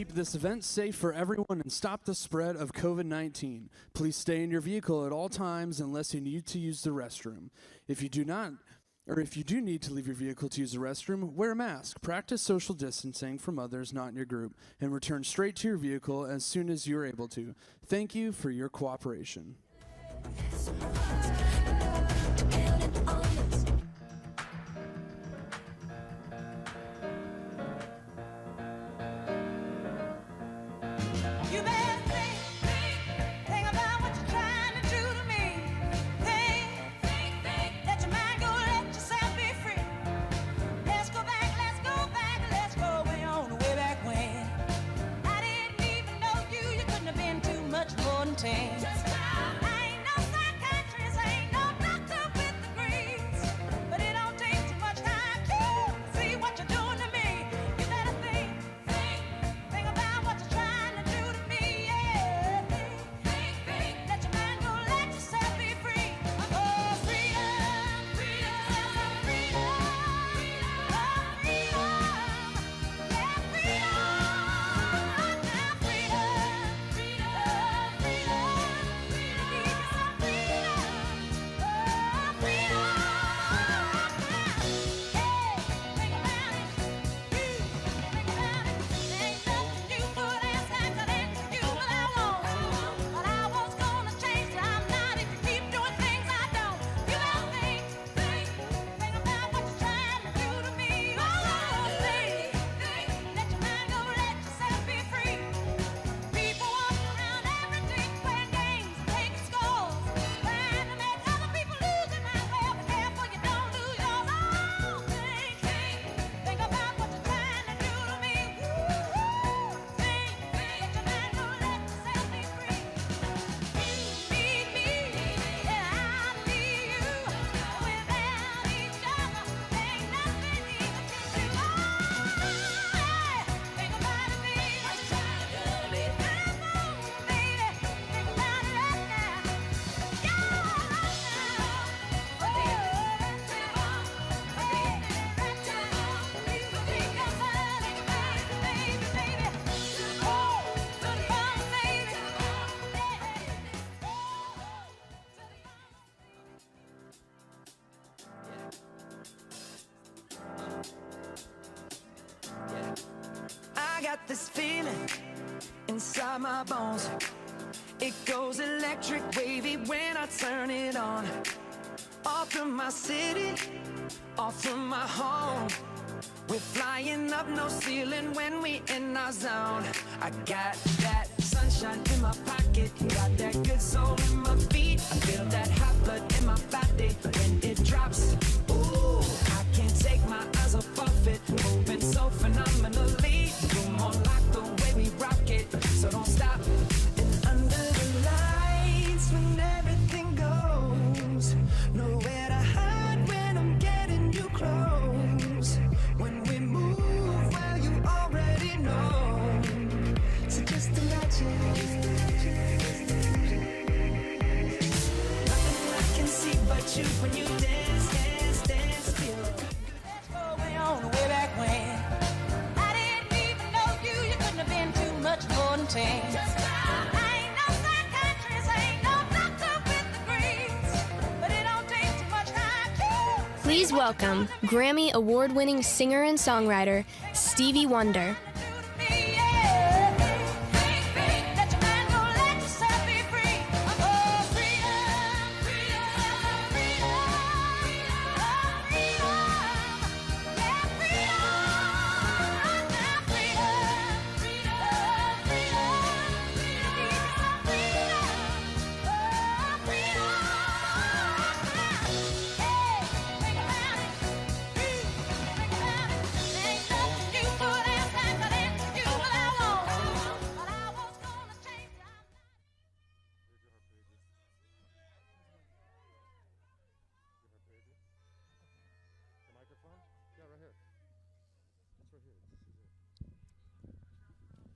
keep this event safe for everyone and stop the spread of COVID-19. Please stay in your vehicle at all times unless you need to use the restroom. If you do need to leave your vehicle to use the restroom, wear a mask, practice social distancing from others not in your group, and return straight to your vehicle as soon as you're able to. Thank you for your cooperation. I got this feeling inside my bones. It goes electric wavy when I turn it on. Off from my city, off from my home. We're flying up no ceiling when we in our zone. I got that sunshine in my pocket, got that good soul in my feet. I feel that hot blood in my body when it drops. Ooh, I can't take my eyes off of it, moving so phenomenally. You're more like the way we rock it, so don't stop. And under the lights when everything goes, nowhere to hide when I'm getting you close. When we move, well, you already know. So just imagine. Nothing I can see but you when you dance, dance, dance. Feel let's go way on, way back when. I didn't even know you. You couldn't have been too much more than 10. I ain't no psychiatrist, I ain't no doctor with degrees, but it don't take too much time. Please welcome Grammy Award-winning singer and songwriter Stevie Wonder.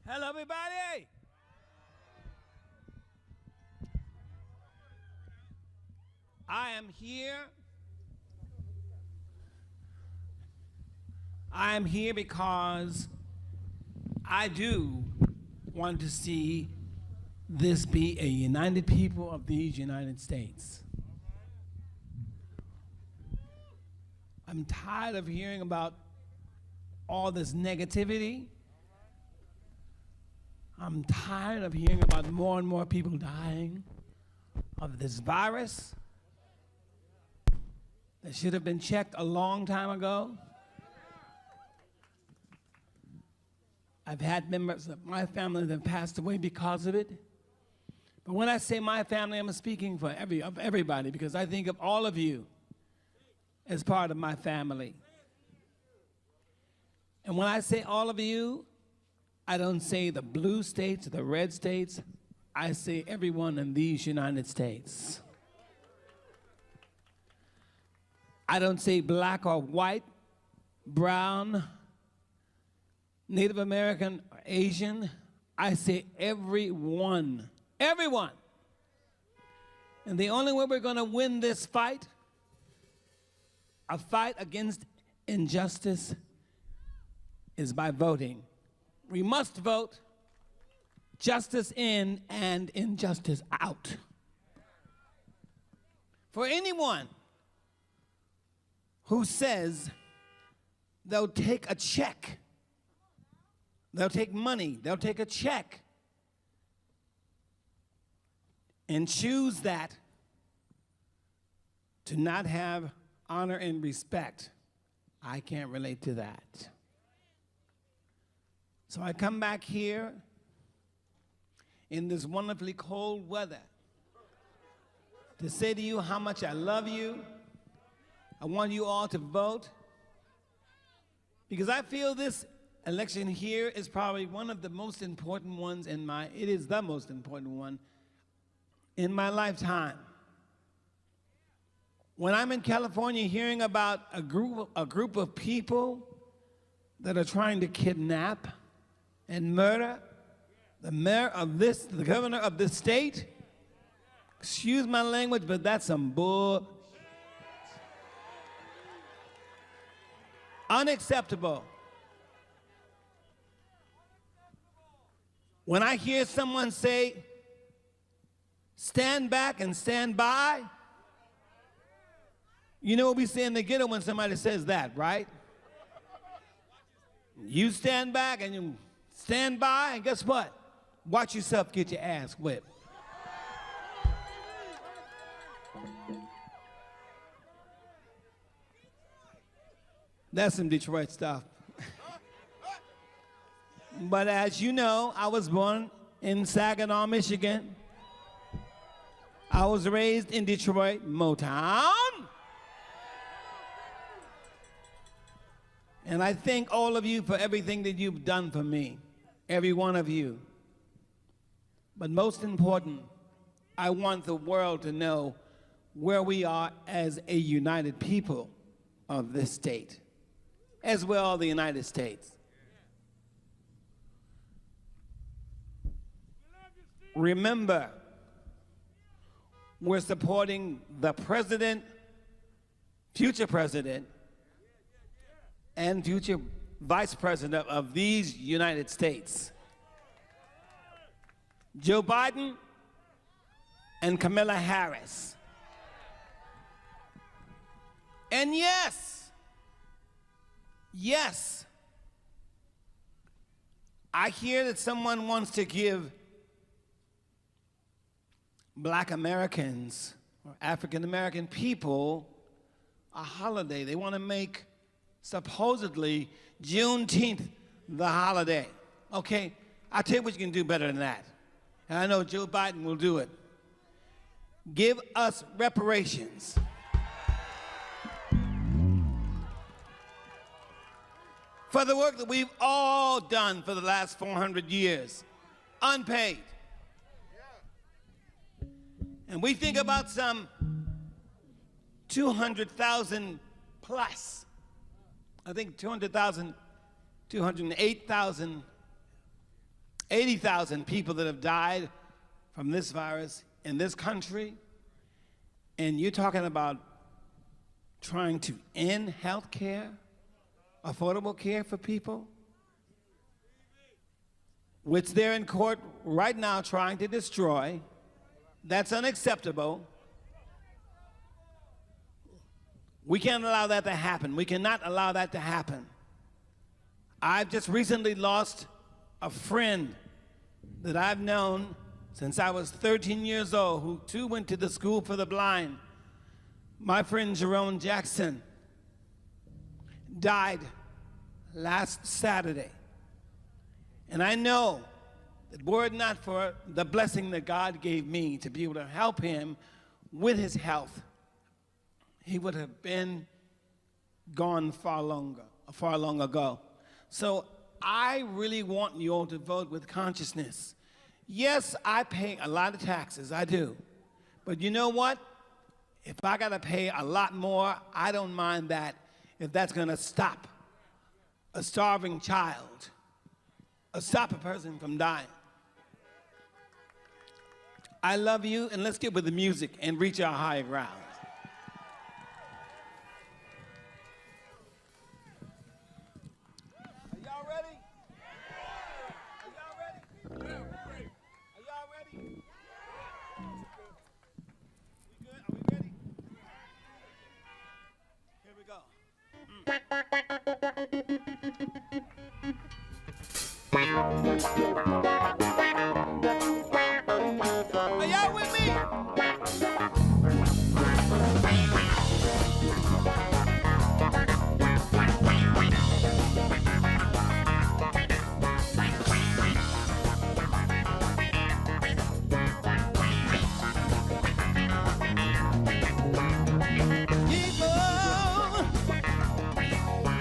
Hello, everybody. I am here. I am here because I do want to see this be a united people of these United States. I'm tired of hearing about all this negativity. I'm tired of hearing about more and more people dying of this virus that should have been checked a long time ago. I've had members of my family that have passed away because of it. But when I say my family, I'm speaking for everybody, because I think of all of you as part of my family. And when I say all of you, I don't say the blue states or the red states. I say everyone in these United States. I don't say black or white, brown, Native American, or Asian. I say everyone. Everyone. And the only way we're going to win this fight, a fight against injustice, is by voting. We must vote justice in and injustice out. For anyone who says they'll take a check, they'll take money, they'll take a check, and choose that to not have honor and respect, I can't relate to that. So I come back here in this wonderfully cold weather to say to you how much I love you. I want you all to vote, because I feel this election here is probably one of the most important ones it is the most important one in my lifetime. When I'm in California hearing about a group of people that are trying to kidnap and murder the mayor of the governor of this state, excuse my language, but that's some bull. Unacceptable. When I hear someone say, stand back and stand by, you know what we say in the ghetto when somebody says that, right? You stand back and you stand by, and guess what? Watch yourself get your ass whipped. That's some Detroit stuff. But as you know, I was born in Saginaw, Michigan. I was raised in Detroit, Motown. And I thank all of you for everything that you've done for me, every one of you. But most important, I want the world to know where we are as a united people of this state, as well the United States. Remember, we're supporting the president, future president, and future vice president of these United States, Joe Biden and Kamala Harris. And yes, I hear that someone wants to give Black Americans or African American people a holiday. They want to make supposedly Juneteenth the holiday. Okay, I'll tell you what you can do better than that. And I know Joe Biden will do it. Give us reparations. For the work that we've all done for the last 400 years, unpaid. And we think about some 200,000 plus. I think 200,000, 208,000, 80,000 people that have died from this virus in this country. And you're talking about trying to end health care, affordable care for people? which they're in court right now trying to destroy. That's unacceptable. We can't allow that to happen. We cannot allow that to happen. I've just recently lost a friend that I've known since I was 13 years old, who too went to the School for the Blind. My friend Jerome Jackson died last Saturday. And I know that were it not for the blessing that God gave me to be able to help him with his health, he would have been gone far long ago. So I really want you all to vote with consciousness. Yes, I pay a lot of taxes, I do. But you know what? If I gotta pay a lot more, I don't mind that if that's gonna stop a starving child, or stop a person from dying. I love you, and let's get with the music and reach our higher ground. Are y'all ready? Are y'all ready? Are y'all ready? We good? Are we ready? Here we go. Are y'all with me?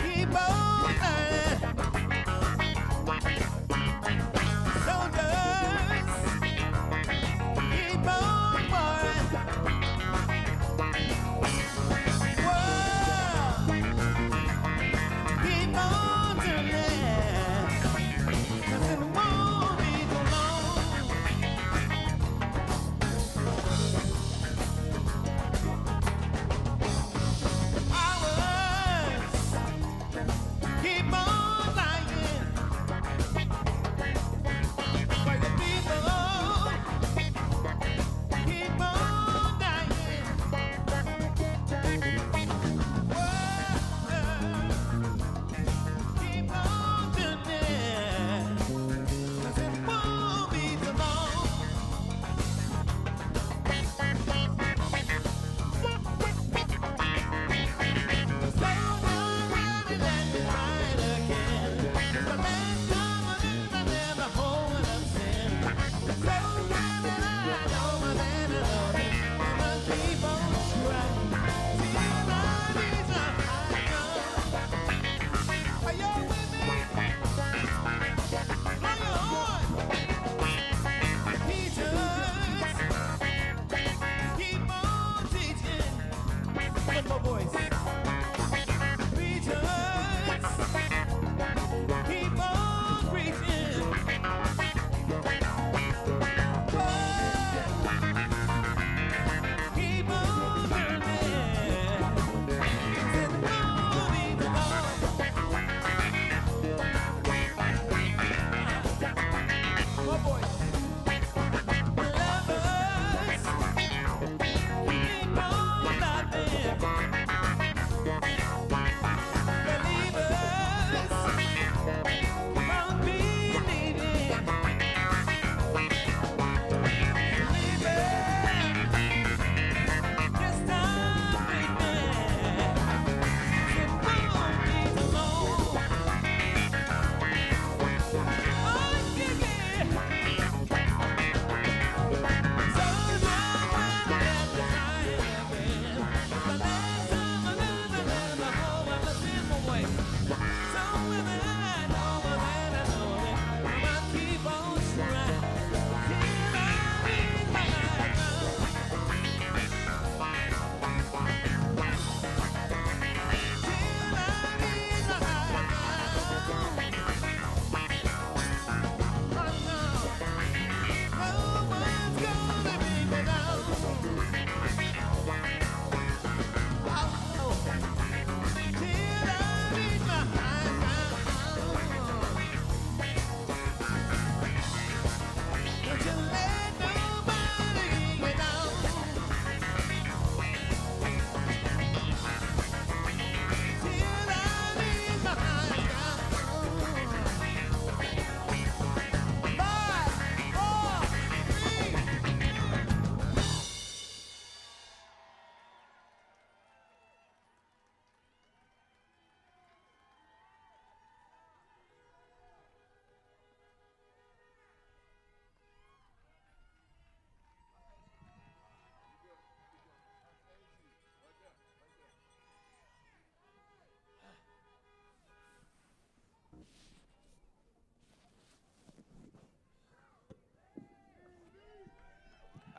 Keep on learning. Soldier.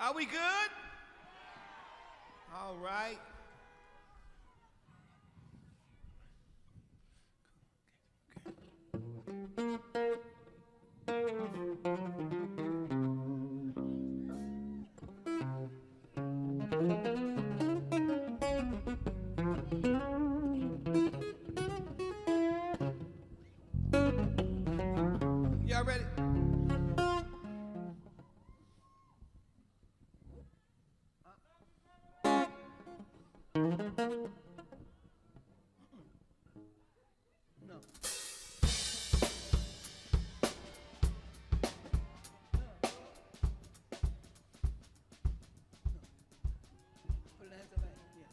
Are we good? All right. Y'all ready? No. Put the hands up, yeah.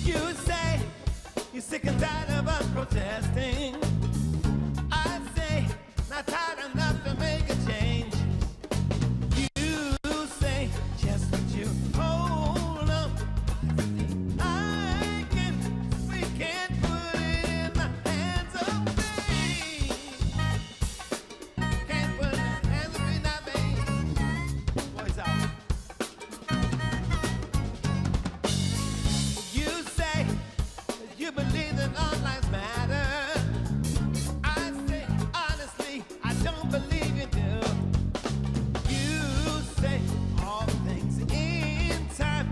You say you're sick and tired of us protesting. I say not tired enough to make a change. You say just let you hold on. We can't put it in the hands of me. Can't put it in the hands of me now, baby. Voice out. You say that you believe that all lives matter. I say honestly, I don't believe you do. You say all things in time.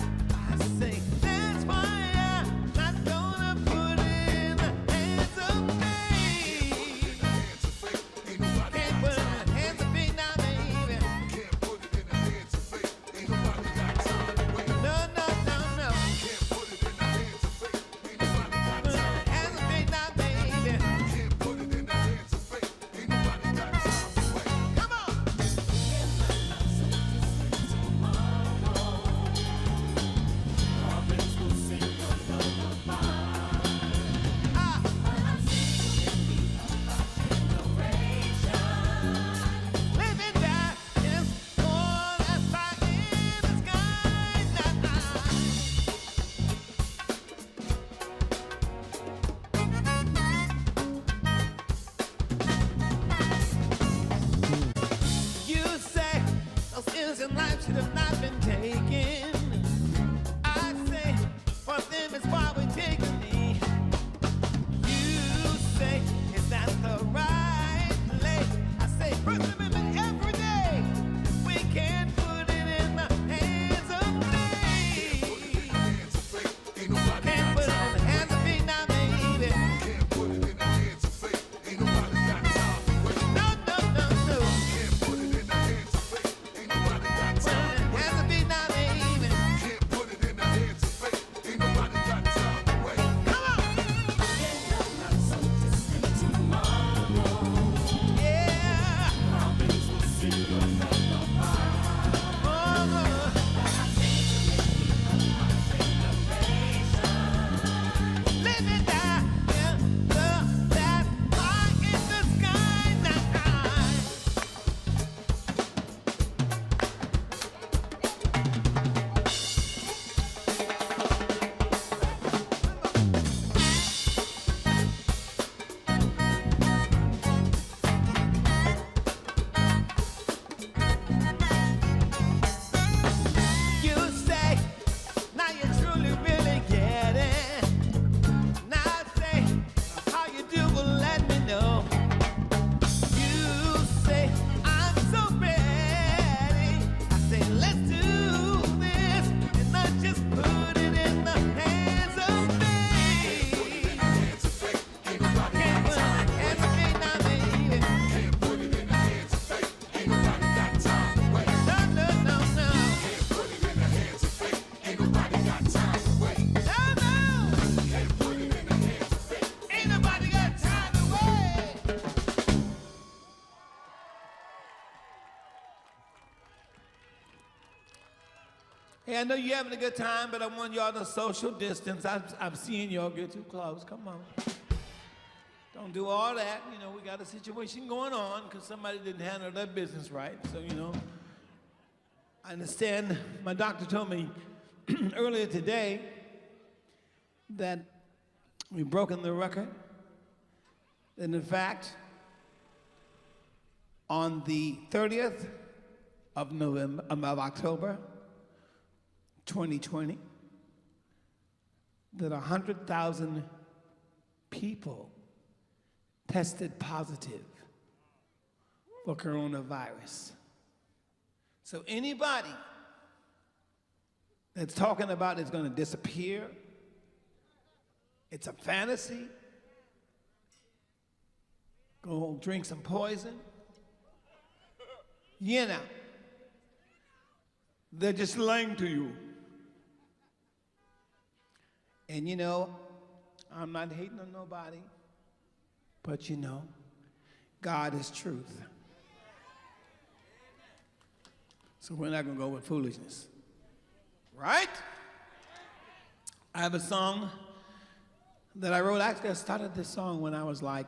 I say that's why I'm not gonna put it in the hands of me. Can't put it in the hands of me now, baby. No, no, no, no. Put it in the hands of me now, baby. Come on. Living there is more than fire in the sky now. You say those innocent lives should have not been taken. I say for them is why we're taking me. You say is that the right place? I say First Amendment every day. We can't put it in the hands of me. Can't put it in the hands of me now, baby. No, no, no, no. Put it in the hands of me now, baby. Come on. Yeah. Living there in that fire in the sky now. You say now you truly really get it. Now I say how you do will let me know. You say I'm so ready. I say let's do this and not just put it in the hands of me. Can't put it in the hands of me now, baby. No, no, no, no. No, no. Ain't nobody got time to wait. Hey, I know you're having a good time, but I want y'all to social distance. I'm seeing y'all get too close. Come on. gonna do all that. You know, we got a situation going on because somebody didn't handle their business right. So, you know, I understand my doctor told me earlier today that we've broken the record. And in fact, on the 30th of October, 2020, that 100,000 people tested positive for coronavirus. So anybody that's talking about it's going to disappear, it's a fantasy, go drink some poison, you know, they're just lying to you. And you know, I'm not hating on nobody, but you know, God is truth. So we're not gonna go with foolishness, right? I have a song that I wrote. Actually, I started this song when I was like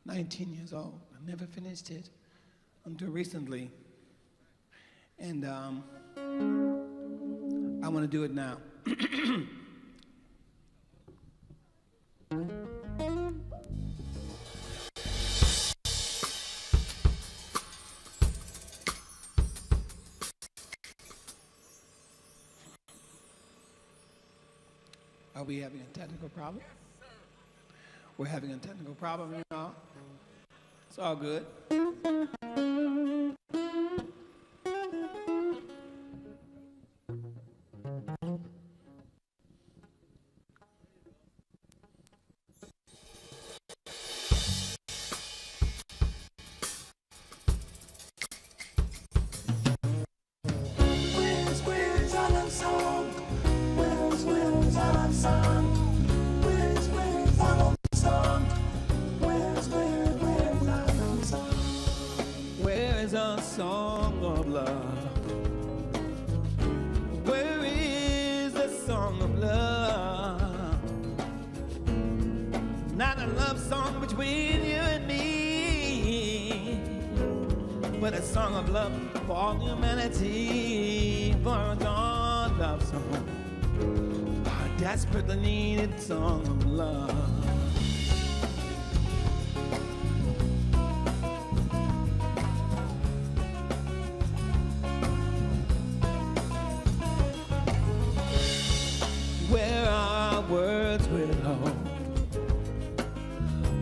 19 years old. I never finished it until recently. And I want to do it now. Are we having a technical problem? We're having a technical problem, you know. It's all good. Where's our love song? Where's our love song? Where's our love song? Where's our love song? Where is our song of love? Where is the song of love? Not a love song between you and me, but a song of love for all humanity, for a God love song, a desperately needed song of love. Where are words with hope?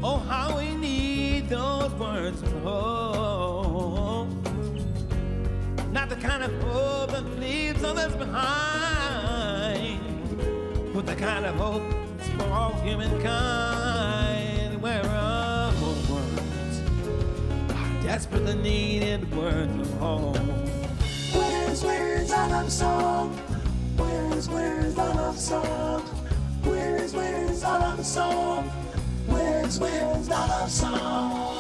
Oh, how we need those words of hope. Not the kind of hope that leaves others behind, but the kind of hope that's for all humankind. Where are words? Our desperately needed words of hope. Where's our love song? Where's our love song? Where's our love song? Where's our love song?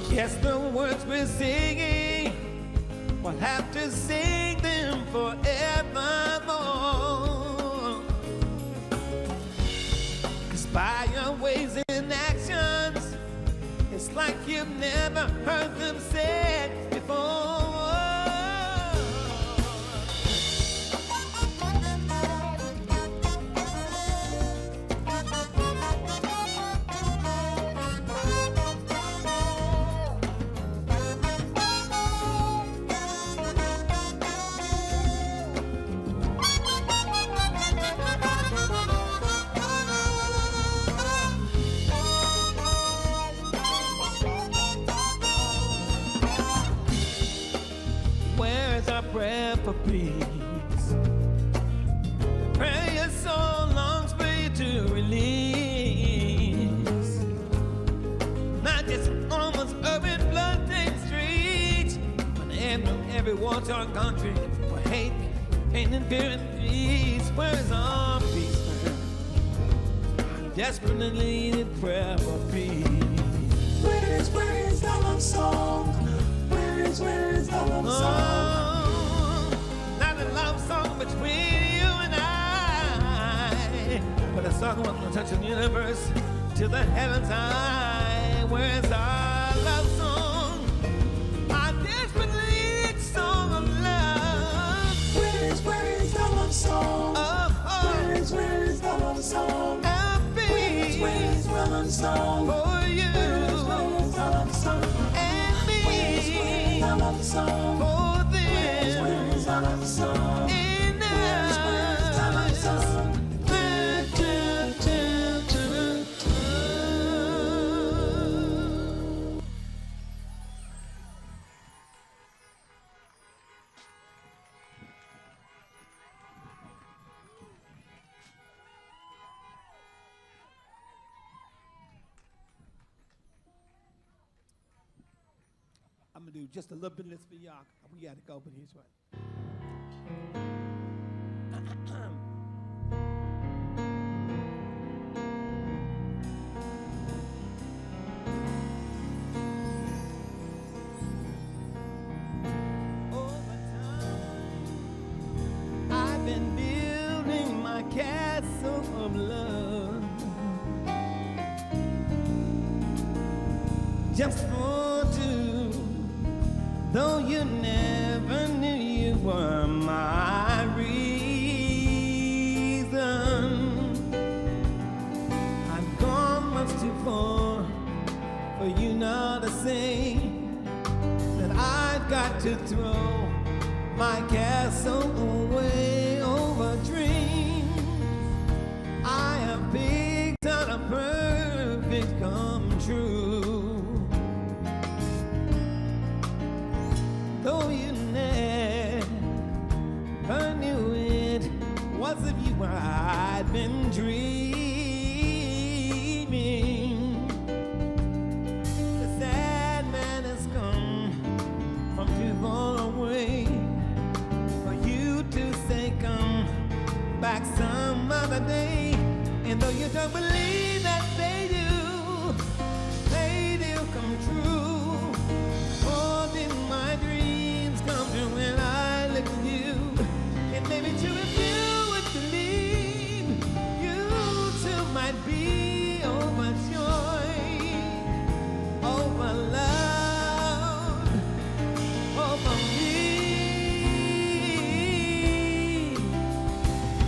Yes, the words we're singing, we'll have to sing them forevermore. 'Cause by your ways and actions, it's like you've never heard them said before. Prayer for peace, prayer your soul longs for you to release. Not just almost urban blood-stained streets, but every war-torn country where hate, pain, and fear and peace. Where's our peace, man? Desperately needed prayer for peace. Where's the love song? Where's the love song? Love song between you and I, but a song will touch the universe to the heavens high. Where's our love song? Our desperately needed song of love. Where is the love song? Where is the love song? Where is the love song? For you. Where is the love song? And me. Where is the love song? For them. Where is the love song? And Where is the love song? I'm gonna do just a little bit of this for y'all. We gotta go, but here's what. Over time, I've been building my castle of love, just for two. Though you never knew you were my reason, I've gone much too far for you now to say that I've got to throw my castle away over dreams I have picked out a perfect come true. Though you never knew it was of you I'd been dreaming. The sad man has come from too far away for you to say come back some other day. And though you don't believe that they do come true. Oh, did my dreams come true when I look at you? And maybe too, if you would believe, you too might be overjoyed, over love, over me.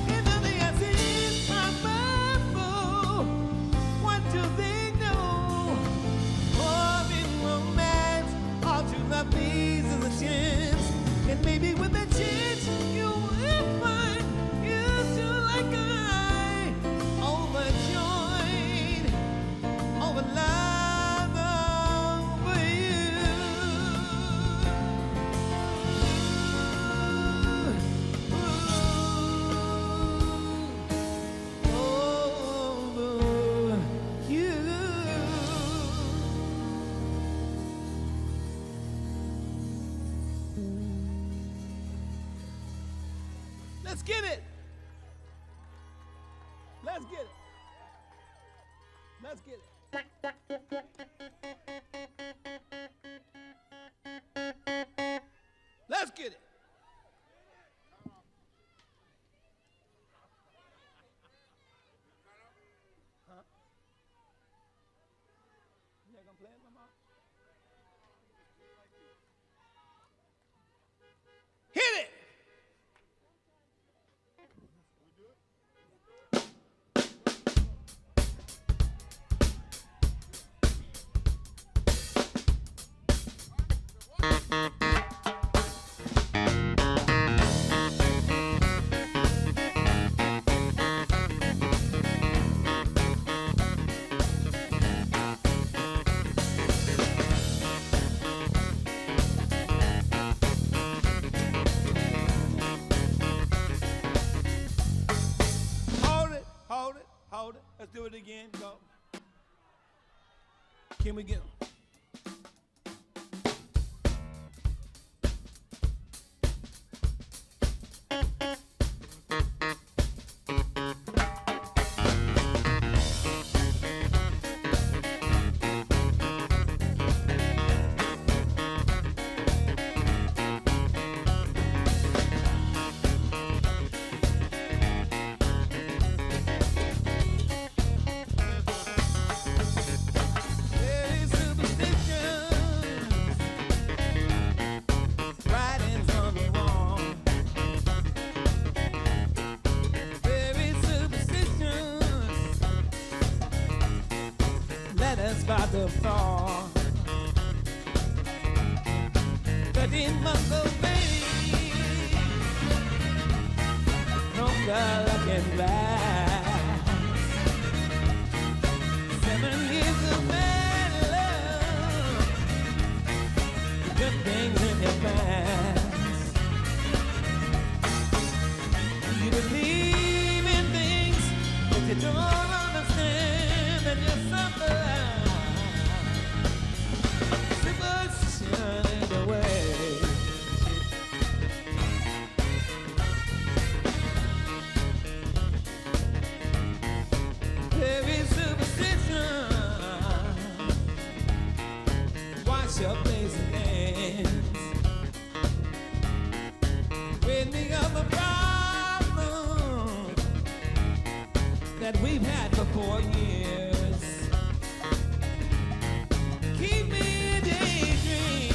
And though they are in my Bible, what do they know? Or in romance, all true love needs is a chance. And maybe with a chance, you will find you too like I, overjoyed, over love, over you. Over you. Let's get it. Let's get it. Let's get it. Let's get it. Huh? You not gonna play it, Mama? Hit it. Hold it. Let's do it again. Go. Can we get let us about to fall. 13 months old baby, no color can last. 7 years of bad love, good things in your past. You believe in things that you don't understand, and you suffer. Superstition in the way. Heavy superstition. Watch your place and dance. Rid me of the problem that we've had for 4 years. Keep me daydreaming.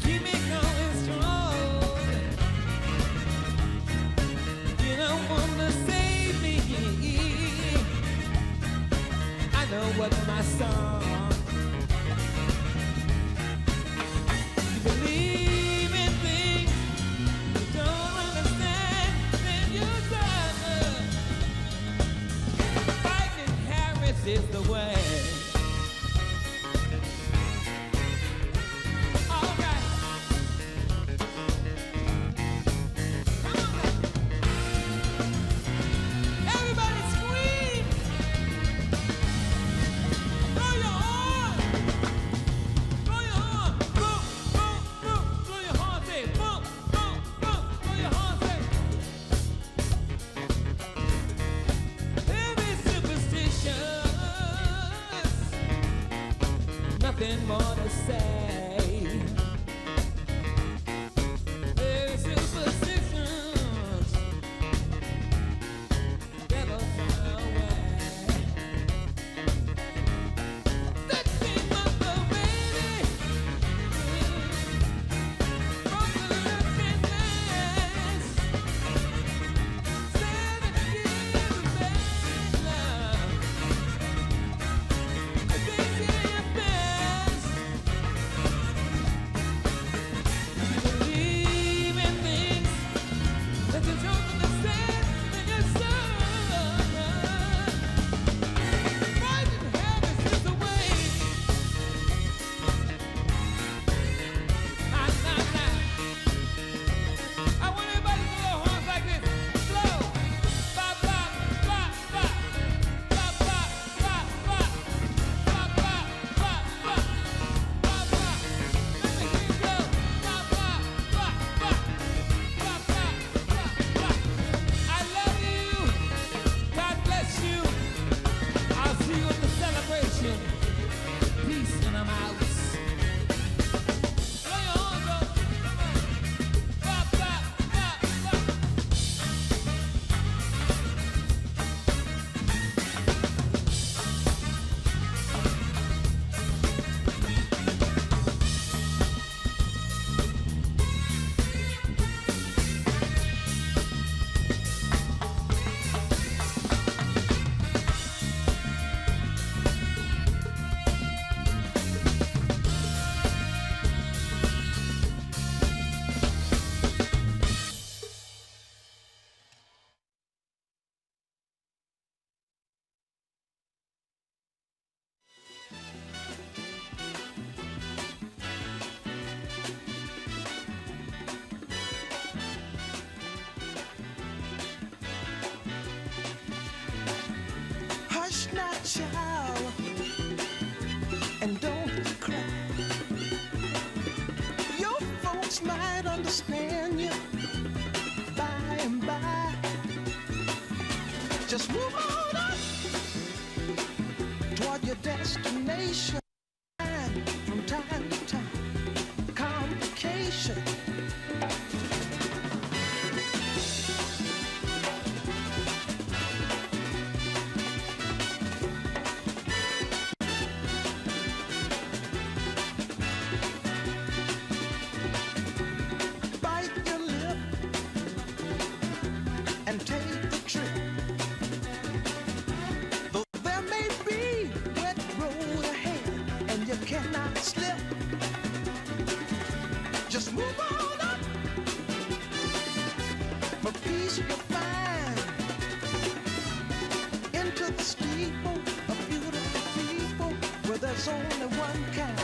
Keep me going strong. You don't want to save me. I know what my song. You believe in things you don't understand, then you suffer. Fighting Harris is the way. All right. Come on now. Everybody scream. Blow your horn. Blow your horn. Boom, boom, boom. Blow your horn, say. Boom, boom, boom. Blow your horn, say. Heavy superstitious. Nothing more to say. Heavy superstitions. Devil fly away. 13 months old baby, broken looking glass. 7 years of bad love. The things in your past. You believe in things that you don't understand, and you're fighting habits is the way. I want everybody to blow horns like this. Blow. Bop, bop, bop, bop. Bop, bop, bop, bop. Bop, bop, bop, bop. Bop, bop. Let me hear you blow. Bop, bop, bop, bop. Bop, bop, bop, bop. I love you. God bless you. I'll see you at the celebration. Peace, and I'm out. Blow your horns up. Bop, bop, bop, bop. Hush now, child, and don't cry. Your folks might understand you by and by. Just move on up toward your destination. From time to time, complication. Bite your lip and take the trip. The you'll find into the steeple of beautiful people where there's only one kind.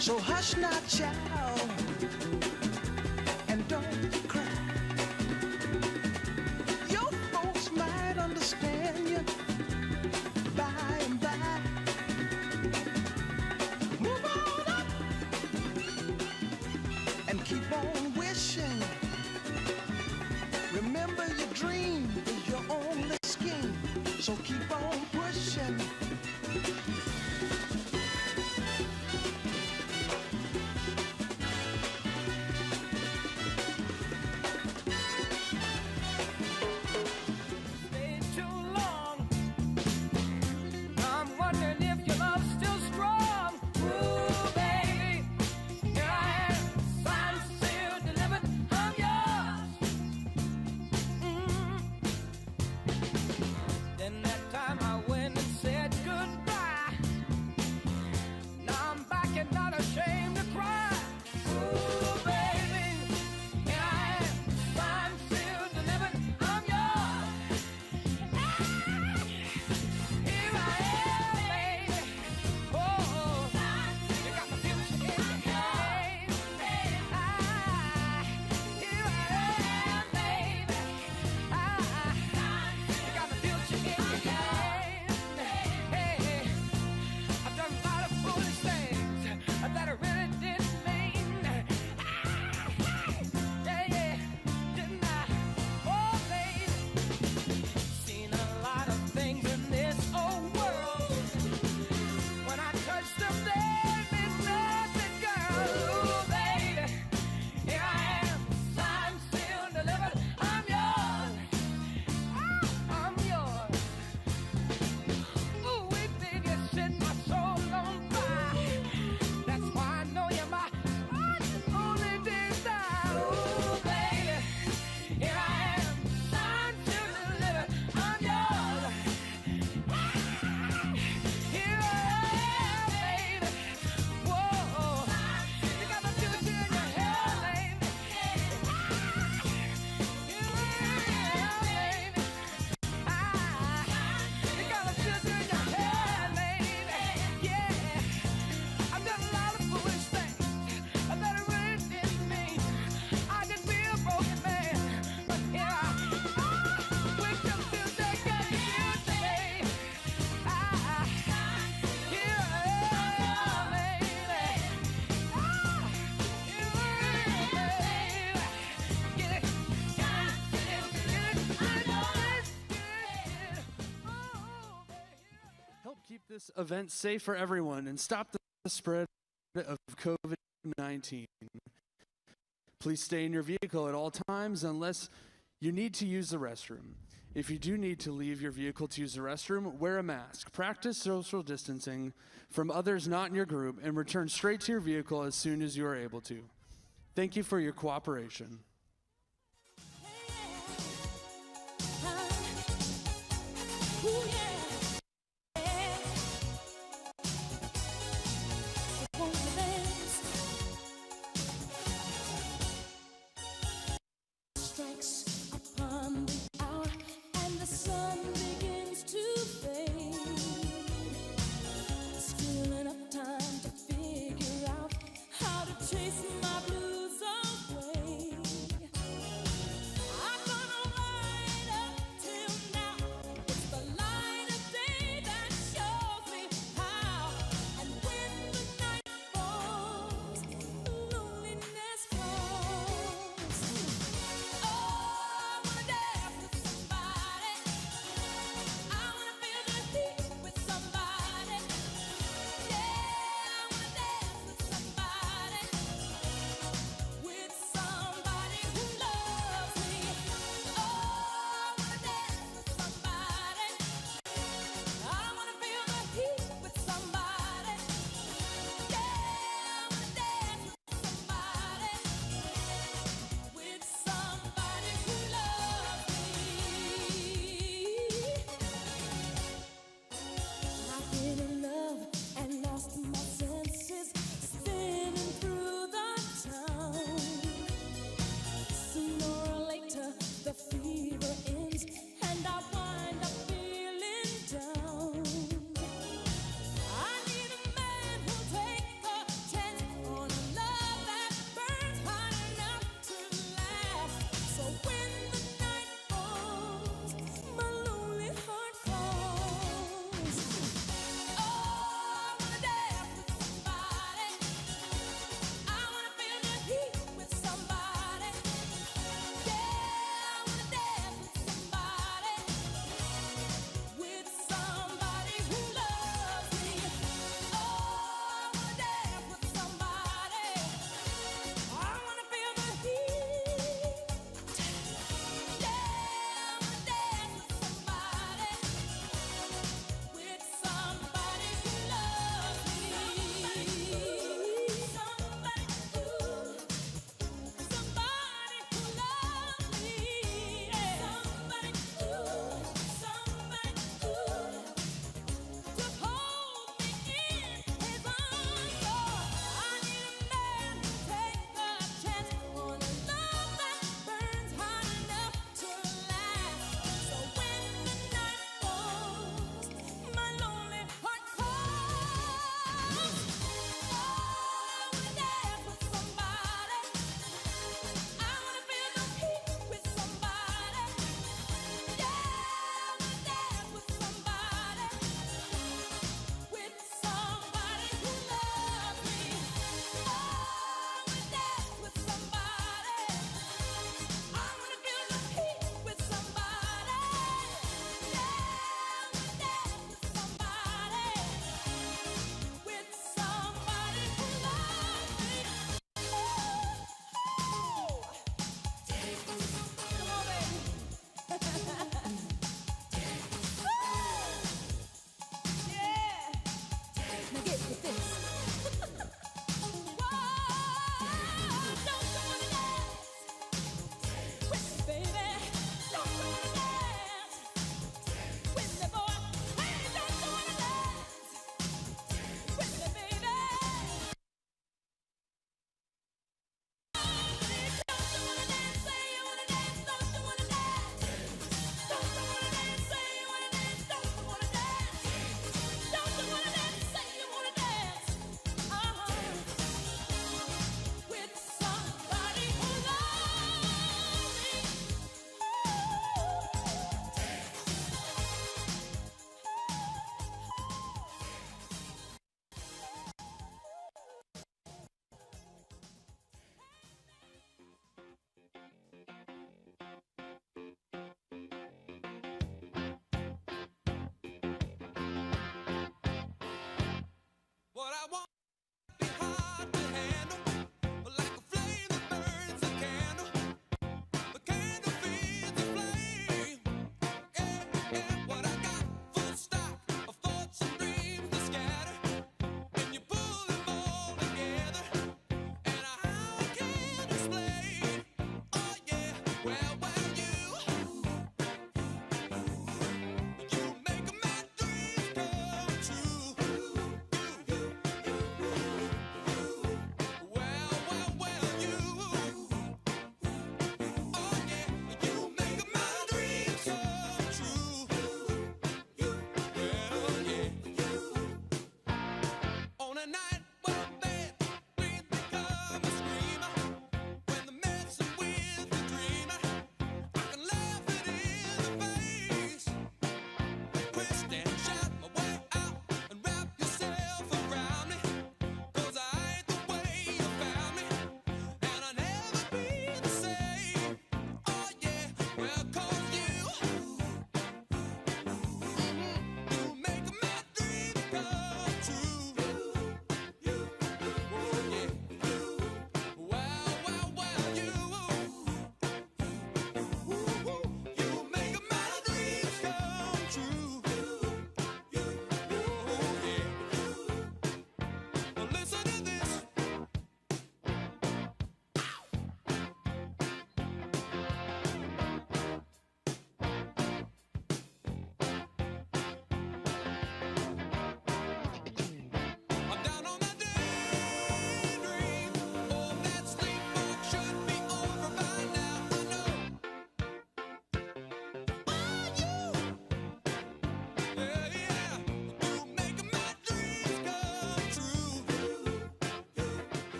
So hush not, child, and don't cry. Your folks might understand you by and by. Move on up and keep on wishing. Remember, your dream is your only scheme, so keep on pushing. Stayed too long. I'm wondering if your love's still strong. Ooh, baby, here I am, signed, sealed, delivered. I'm yours. Then that time I went and said goodbye. Now I'm back and not ashamed to cry. Ooh, baby, here I am, signed, sealed, delivered. I'm yours. Here I am, baby. Oh, you got my future in your hand. Here I am, baby. You got my future in your hand. Hey, I've done a lot of foolish things that I really didn't mean. Yeah, didn't I? Oh, baby. Seen a lot of things in this old world. When I touch them, there means nothing, girl. Ooh, baby, here I am, signed, sealed, delivered. I'm yours. I'm yours. Ooh, we baby, you set my soul on fire. That's why I know you're my only desire. Ooh, baby, here I am, signed, sealed, delivered. I'm yours. Here I am, baby. Whoa, you got my future in your hand, baby. Here I am, baby. You got my future in your hand, baby. Yeah, I've done a lot of foolish things that I really didn't mean. I could be a broken man, but here I with your future, got your future, baby. Here I am, baby. Here I am, baby. Get it, get it. Oh, baby. Help keep this event safe for everyone and stop the spread of COVID-19. Please stay in your vehicle at all times unless you need to use the restroom. If you do need to leave your vehicle to use the restroom, wear a mask, practice social distancing from others not in your group, and return straight to your vehicle as soon as you are able to. Thank you for your cooperation. Strikes upon the hour and the sun begins to fade. Still enough time to figure out how to chase my blues away. I've gone right up till now. It's the light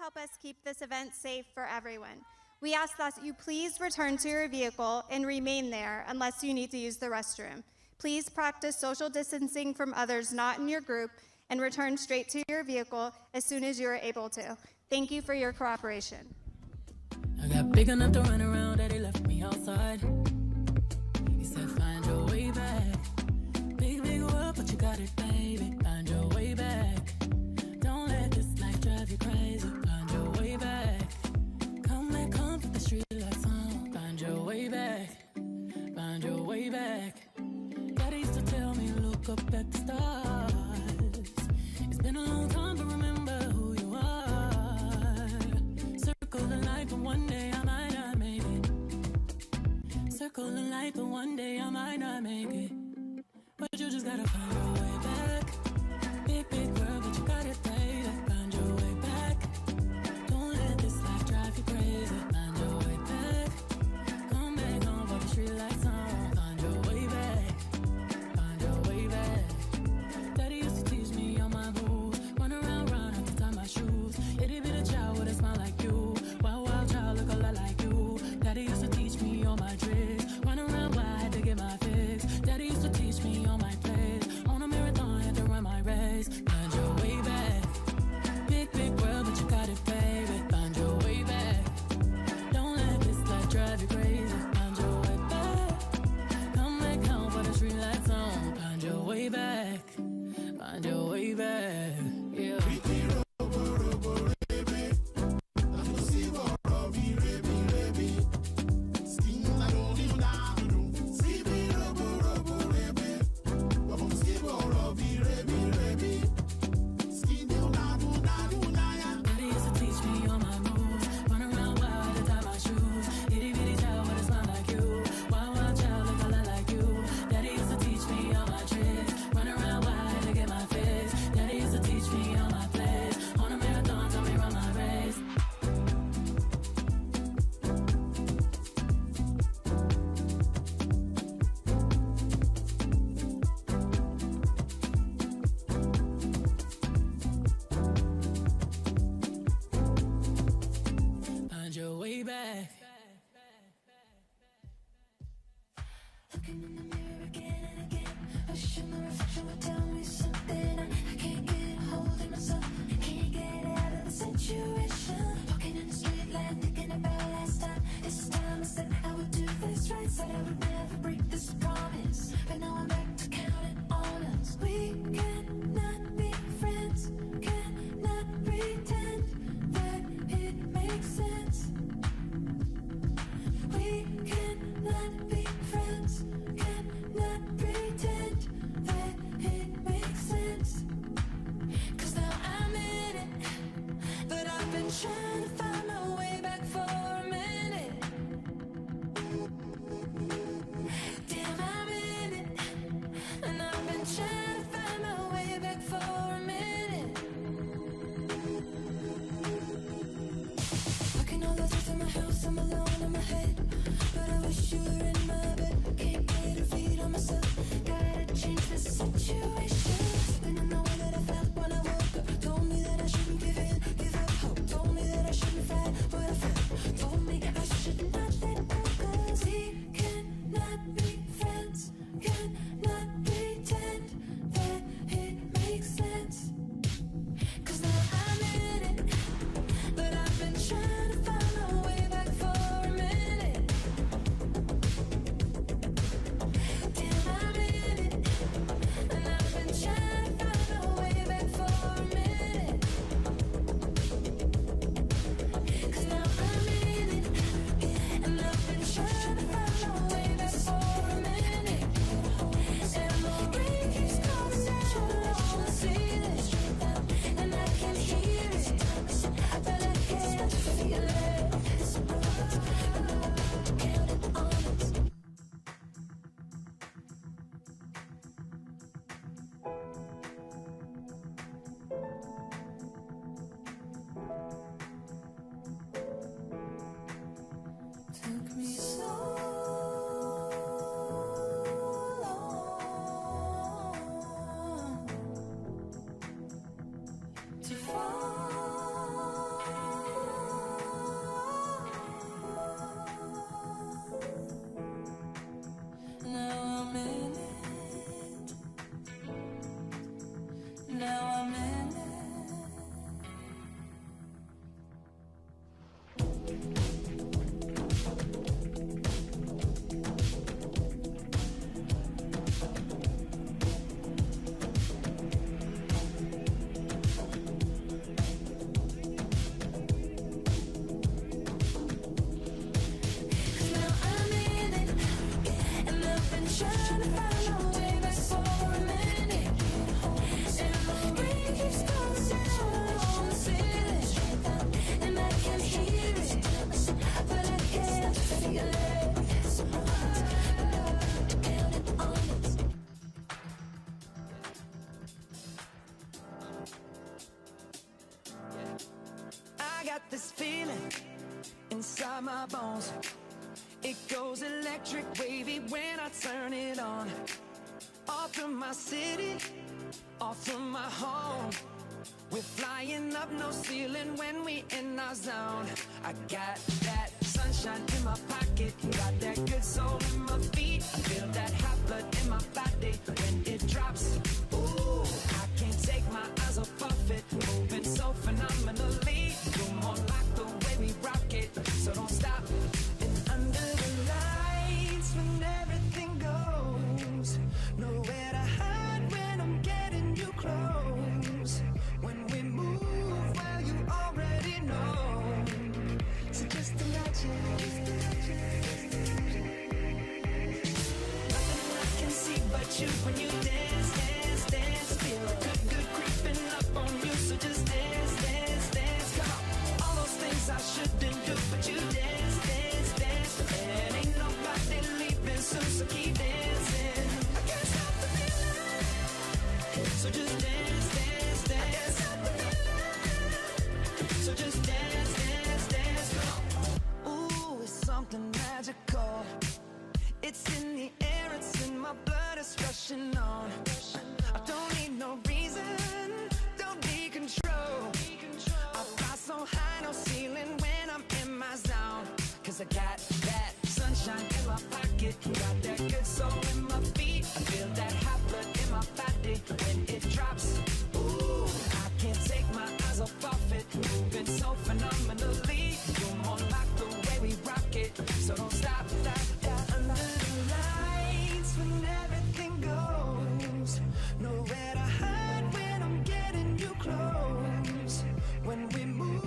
help us keep this event safe for everyone. We ask that you please return to your vehicle and remain there unless you need to use the restroom. Please practice social distancing from others not in your group and return straight to your vehicle as soon as you are able to. Thank you for your cooperation. I got big enough to run around, Daddy left me outside. He said, find your way back. Big, big world, but you got it, baby. Find your way back. Don't let this life drive you crazy. Find your way back. Come back home, put the street lights on. Find your way back. Find your way back. Daddy used to tell me, look up at the stars. It's been a long time, but remember who you are. Circle the light, but one day I might not make it. Circle the light, but one day I might not make it. But you just gotta find your way back. Big, big world, but you got it, baby. Find your way back. Don't let this life drive you crazy. Find your way back. Come back home for the street lights on. Find your way back. Find your way back. Daddy used to teach me all my moves. Run around, run, have to tie my shoes. Itty bitty child with a smile like you. Wild, wild child, look a lot like you. Daddy used to teach me all my tricks. Run around, why I had to get my fix. Daddy used to teach me all my plays. On a marathon, had to run my race. Find your way back. Big, big world, but you got it, baby. Find your way back. Don't let this life drive you crazy. Find your way back. Come back home for the street lights on. Find your way back. Find your way back. Yeah. Daddy used to teach me all my moves. Run around wild to tie my shoes. Itty bitty child with a smile like you. Wild, wild child look a lot like you. Daddy used to teach me all my tricks. Run around wild to get my fix. Daddy used to teach me all my plays. On a marathon, tell me run my race. Find your way back. Looking in the mirror again and again, wishing my reflection would tell me something. I can't get a hold of myself, can't get out of the situation. Walking in the street light, thinking about last time. This time I said I would do this right, said I would never break this promise. But now I'm back to counting on us. We cannot be friends, cannot pretend that it makes sense. We cannot be friends, cannot pretend that it makes sense. 'Cause now I'm in it, but I've been trying to find my way back for a minute. Damn, I'm in it, and I've been trying to find my way back for a minute. I can all the thoughts in my house, I'm alone in my head. But I wish you were in my bed. Can't get a read on myself. Gotta change the situation. Something in the way that I felt when I woke up told me that I shouldn't give in, give up hope. Told me that I shouldn't fight what I felt. Told me I should not let go. 'Cause we cannot be friends, cannot pretend that it makes sense. 'Cause now I'm in it, but I've been trying to find my way back for a minute. Damn, I'm in it, and I've been trying to find my way back for a minute. 'Cause now I'm in it, and I've been trying to find my way back for a minute. got this feeling inside my bones. It goes electric wavy when I turn it on. Off from my city, off from my home. We're flying up, no ceiling when we in our zone. I got that sunshine in my pocket, got that good soul in my feet. I feel that hot blood in my body when it drops. Ooh, I can't take my eyes off of it, moving so phenomenally. You're more like the way we rock it, so don't stop. And under the lights when everything goes, nowhere to hide when I'm getting you close. When we move, well, you already know. So just imagine. Nothing I can see but you when you dance, dance, dance. Feel good, good creeping up on you. So just dance, dance, dance. Come on. All those things I shouldn't do, but you dance, dance, dance. And ain't nobody leaving soon, so keep dancing. I can't stop the feeling. So just dance, dance, dance. So just dance, dance, dance. Ooh, it's something magical. It's in the air, it's in my blood, it's rushing on. I don't need no reason, don't need control. I fly so high, no ceiling when I'm in my zone. Cause I got that sunshine in my pocket, got that good soul in my feet. I feel that hot blood in my body when it drops. Ooh, I can't take my eyes off of it, moving so phenomenally. You're more like the way we rock it, so don't stop, stop, stop. Under the lights when everything goes, nowhere to hide when I'm getting you close. When we move,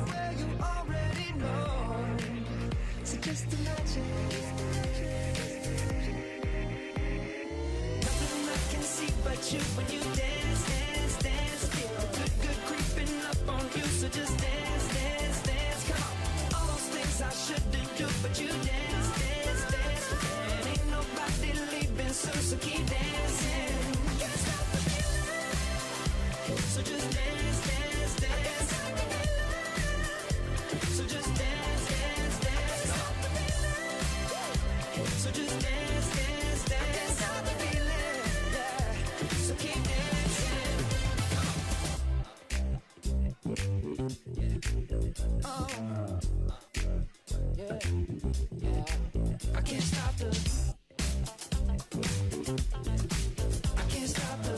well, you already know. So just imagine. Nothing I can see but you when you dance, dance, dance. Feel good, good creeping up on you. So just dance, dance, dance. Come on. All those things I shouldn't do, but you dance, dance, dance. And ain't nobody leaving soon, so keep dancing. Can't stop the feeling. So just dance, dance, dance. So just dance, dance, dance. So just dance, dance, dance. I can't stop the feeling, yeah. So keep dancing. Oh, yeah, yeah. I can't stop the. I can't stop the.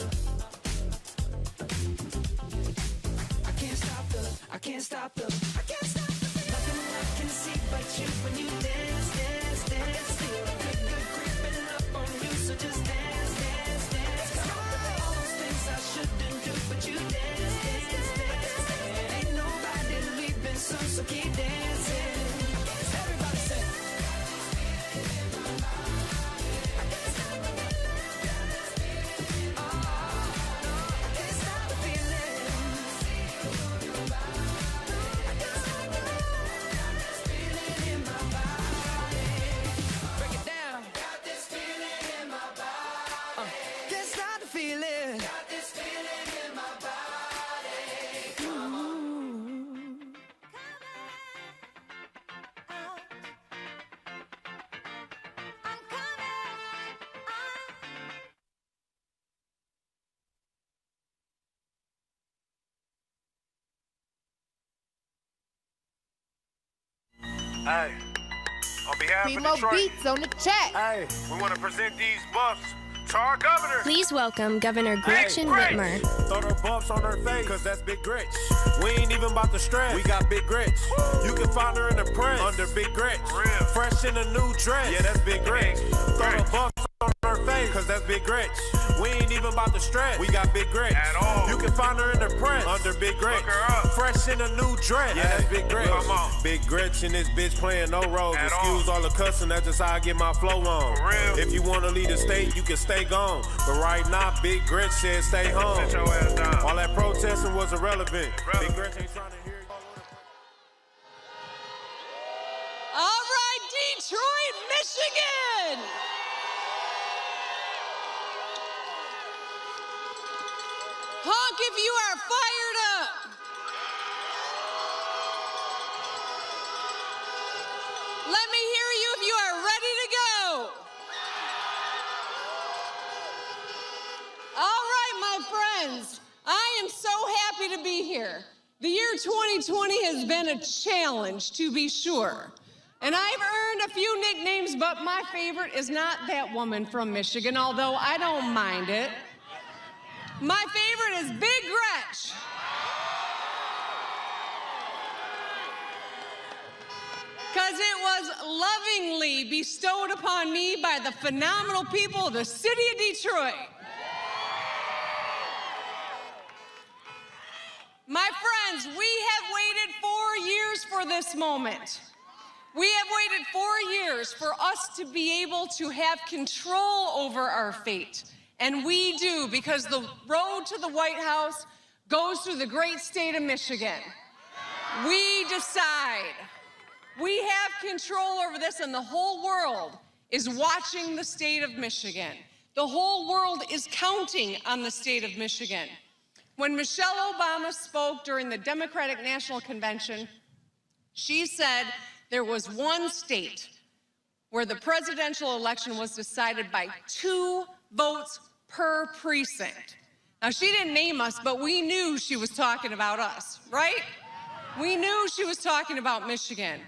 I can't stop the. I can't stop the. I can't stop the. Nothing I can see but you when you dance, dance, dance. Feel good, good creeping up on you. So just dance, dance, dance. Come on. All those things I shouldn't do, but you dance, dance, dance. And ain't nobody leaving soon, so keep dancing. Everybody say. Hey, on behalf of Primo Detroit, Beats on the track. hey, we want to present these buffs to our governor. Please welcome Governor Gretchen Whitmer. Throw the bumps on her face, cause that's Big Gretch. We ain't even about to stress, we got Big Gretch. You can find her in the press, under Big Gretch. Fresh in a new dress, yeah, that's Big Gretch. Throw the bumps on her face, cause that's Big Gretch. We ain't even about to stress, we got Big Gretch. At all. You can find her in the press, under Big Gretch. Look her up. Fresh in a new dress, yeah, that's Big Gretch. Come on. Big Gretch and this bitch playing no roles. At Excuse all the cussing, that's just how I get my flow on. For real. If you wanna leave the state, you can stay gone. But right now, Big Gretch said stay home. Sit your ass down. All that protesting was irrelevant. Big Gretch ain't trying to hear you. All right, Detroit, Michigan. Honk if you are fired up. friends, I am so happy to be here. The year 2020 has been a challenge, to be sure. And I've earned a few nicknames, but my favorite is not that woman from Michigan, although I don't mind it. My favorite is Big Gretch. Because it was lovingly bestowed upon me by the phenomenal people of the city of Detroit. My friends, we have waited 4 years for this moment. We have waited 4 years for us to be able to have control over our fate. And we do, because the road to the White House goes through the great state of Michigan. We decide. We have control over this, and the whole world is watching the state of Michigan. The whole world is counting on the state of Michigan. When Michelle Obama spoke during the Democratic National Convention, she said there was one state where the presidential election was decided by 2 votes per precinct. Now, she didn't name us, but we knew she was talking about us, right? We knew she was talking about Michigan.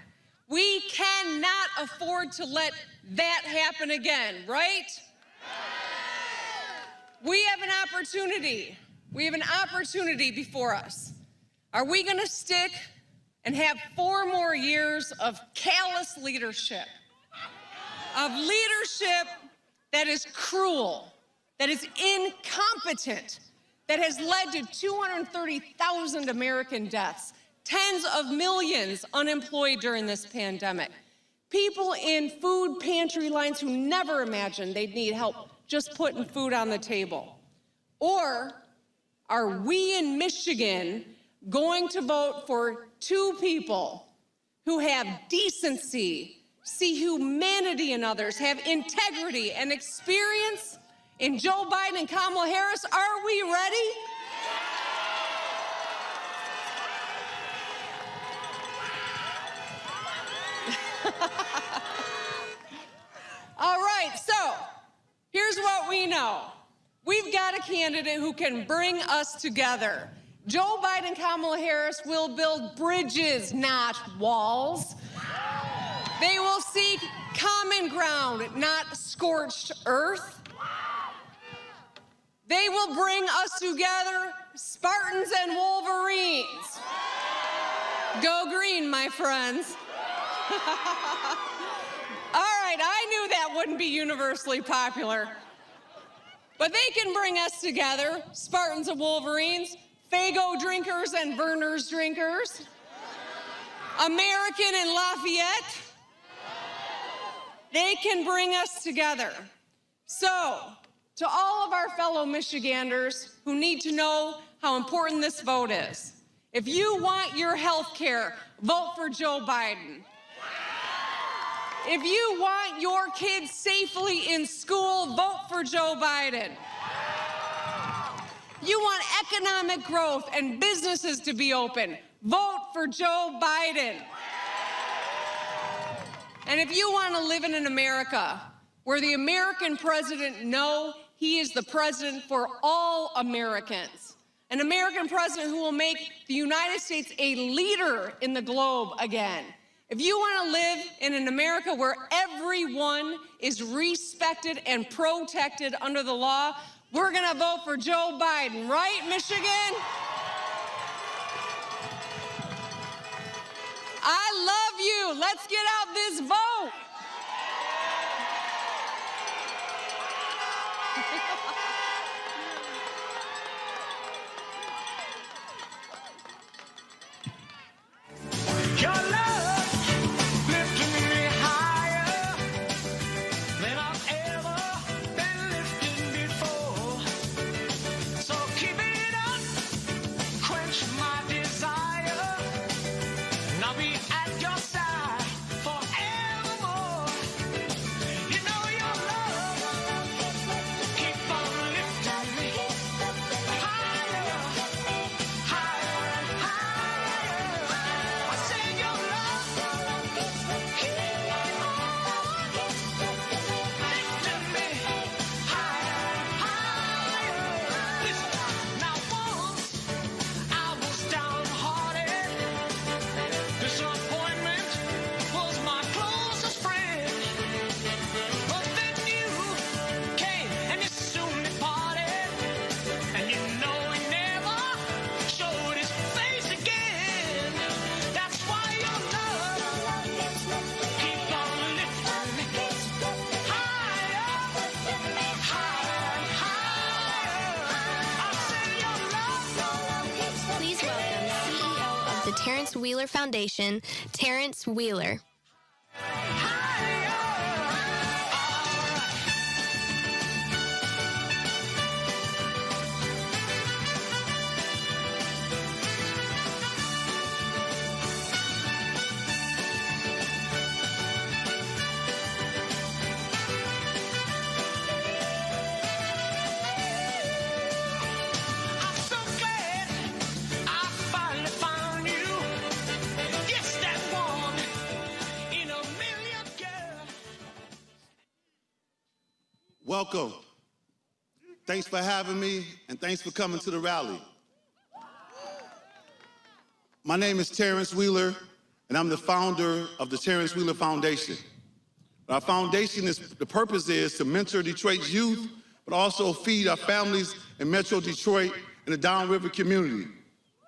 We cannot afford to let that happen again, right? We have an opportunity. We have an opportunity before us. Are we going to stick and have 4 more years of callous leadership, of leadership that is cruel, that is incompetent, that has led to 230,000 American deaths, tens of millions unemployed during this pandemic, people in food pantry lines who never imagined they'd need help just putting food on the table? Or are we in Michigan going to vote for 2 people who have decency, see humanity in others, have integrity and experience in Joe Biden and Kamala Harris? Are we ready? All right, so here's what we know. We've got a candidate who can bring us together. Joe Biden and Kamala Harris will build bridges, not walls. They will seek common ground, not scorched earth. They will bring us together, Spartans and Wolverines. Go green, my friends. All right, I knew that wouldn't be universally popular. But they can bring us together, Spartans and Wolverines, Faygo drinkers and Verner's drinkers, American and Lafayette. They can bring us together. So, to all of our fellow Michiganders who need to know how important this vote is, if you want your health care, vote for Joe Biden. If you want your kids safely in school, vote for Joe Biden. You want economic growth and businesses to be open, vote for Joe Biden. And if you want to live in an America where the American president knows he is the president for all Americans, an American president who will make the United States a leader in the globe again, if you want to live in an America where everyone is respected and protected under the law, we're going to vote for Joe Biden, right, Michigan? I love you. Let's get out this vote. Your love lifting me higher than I've ever been lifted before. So keep it up, quench my desire, and I'll be at your side forevermore. the Terrence Wheeler Foundation, Terrence Wheeler. Welcome. Thanks for having me, and thanks for coming to the rally. My name is Terrence Wheeler, and I'm the founder of the Terrence Wheeler Foundation. Our foundation the purpose is to mentor Detroit's youth, but also feed our families in Metro Detroit and the Downriver community.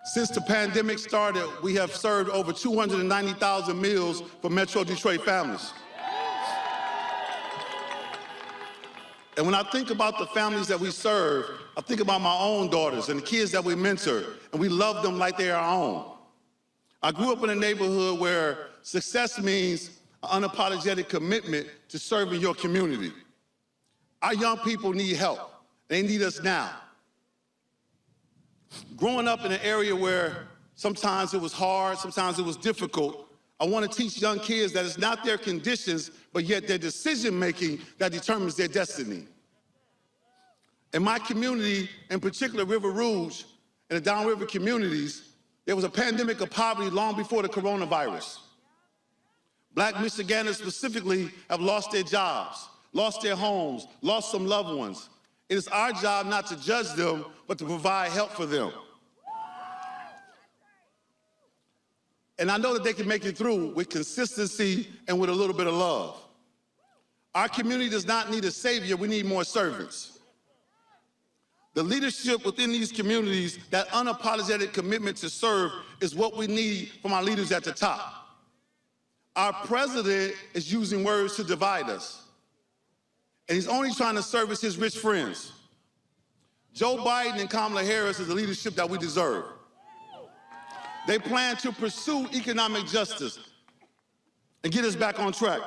Since the pandemic started, we have served over 290,000 meals for Metro Detroit families. And when I think about the families that we serve, I think about my own daughters and the kids that we mentor, and we love them like they are our own. I grew up in a neighborhood where success means an unapologetic commitment to serving your community. Our young people need help. They need us now. Growing up in an area where sometimes it was hard, sometimes it was difficult, I want to teach young kids that it's not their conditions, but yet their decision-making that determines their destiny. In my community, in particular River Rouge and the Downriver communities, there was a pandemic of poverty long before the coronavirus. Black Michiganders specifically have lost their jobs, lost their homes, lost some loved ones. It is our job not to judge them, but to provide help for them. And I know that they can make it through with consistency and with a little bit of love. Our community does not need a savior, we need more servants. The leadership within these communities, that unapologetic commitment to serve, is what we need from our leaders at the top. Our president is using words to divide us, and he's only trying to service his rich friends. Joe Biden and Kamala Harris is the leadership that we deserve. They plan to pursue economic justice and get us back on track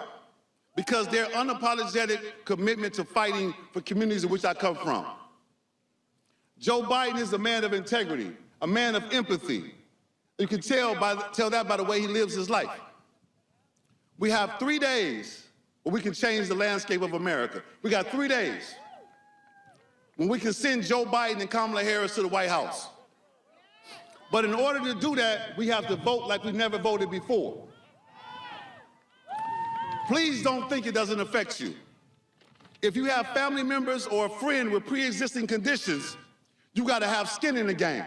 because their unapologetic commitment to fighting for communities in which I come from. Joe Biden is a man of integrity, a man of empathy. You can tell that by the way he lives his life. We have 3 days where we can change the landscape of America. We got 3 days when we can send Joe Biden and Kamala Harris to the White House. But in order to do that, we have to vote like we've never voted before. Please don't think it doesn't affect you. If you have family members or a friend with pre-existing conditions, you gotta have skin in the game.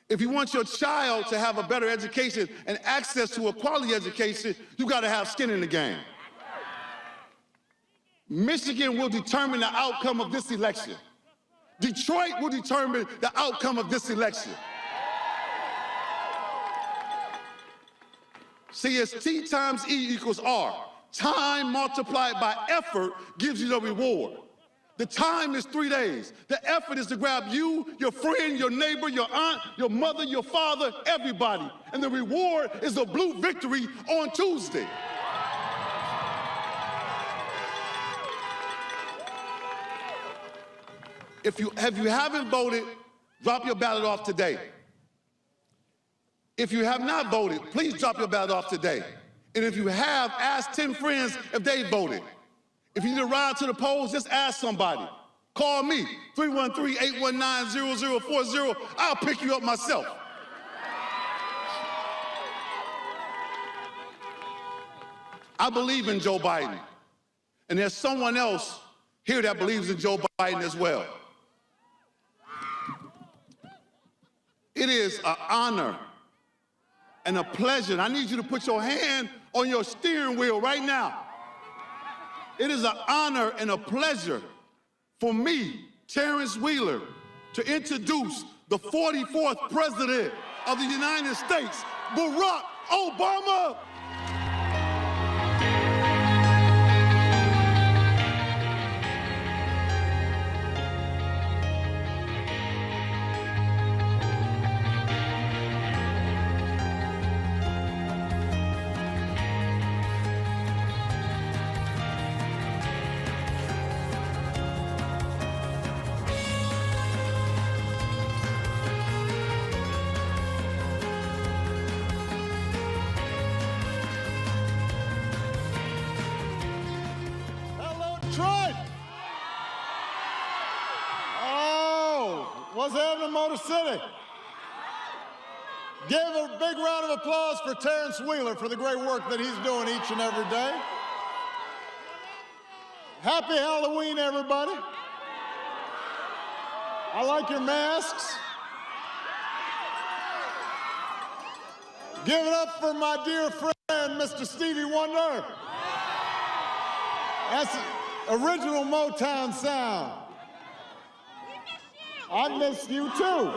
If you want your child to have a better education and access to a quality education, you gotta have skin in the game. Michigan will determine the outcome of this election. Detroit will determine the outcome of this election. See, it's T times E equals R. Time multiplied by effort gives you the reward. The time is 3 days. The effort is to grab you, your friend, your neighbor, your aunt, your mother, your father, everybody. And the reward is a blue victory on Tuesday. If you haven't voted, drop your ballot off today. If you have not voted, please drop your ballot off today. And if you have, ask 10 friends if they voted. If you need a ride to the polls, just ask somebody. Call me, 313-819-0040. I'll pick you up myself. I believe in Joe Biden. And there's someone else here that believes in Joe Biden as well. It is an honor and a pleasure. And I need you to put your hand on your steering wheel right now. It is an honor and a pleasure for me, Terrence Wheeler, to introduce the 44th President of the United States, Barack Obama. What's happening in Motor City? Give a big round of applause for Terrence Wheeler for the great work that he's doing each and every day. Happy Halloween, everybody. I like your masks. Give it up for my dear friend, Mr. Stevie Wonder. That's original Motown sound. I missed you too.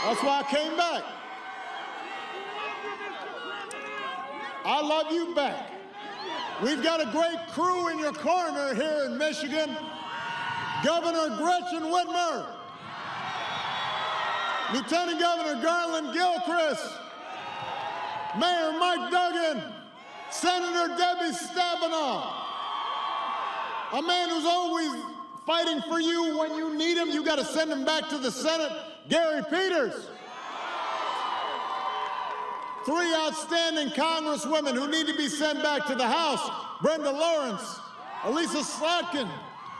That's why I came back. I love you back. We've got a great crew in your corner here in Michigan. Governor Gretchen Whitmer, Lieutenant Governor Garland Gilchrist, Mayor Mike Duggan, Senator Debbie Stabenow, a man who's always fighting for you when you need him. You got to send him back to the Senate, Gary Peters. 3 outstanding congresswomen who need to be sent back to the House, Brenda Lawrence, Elisa Slotkin,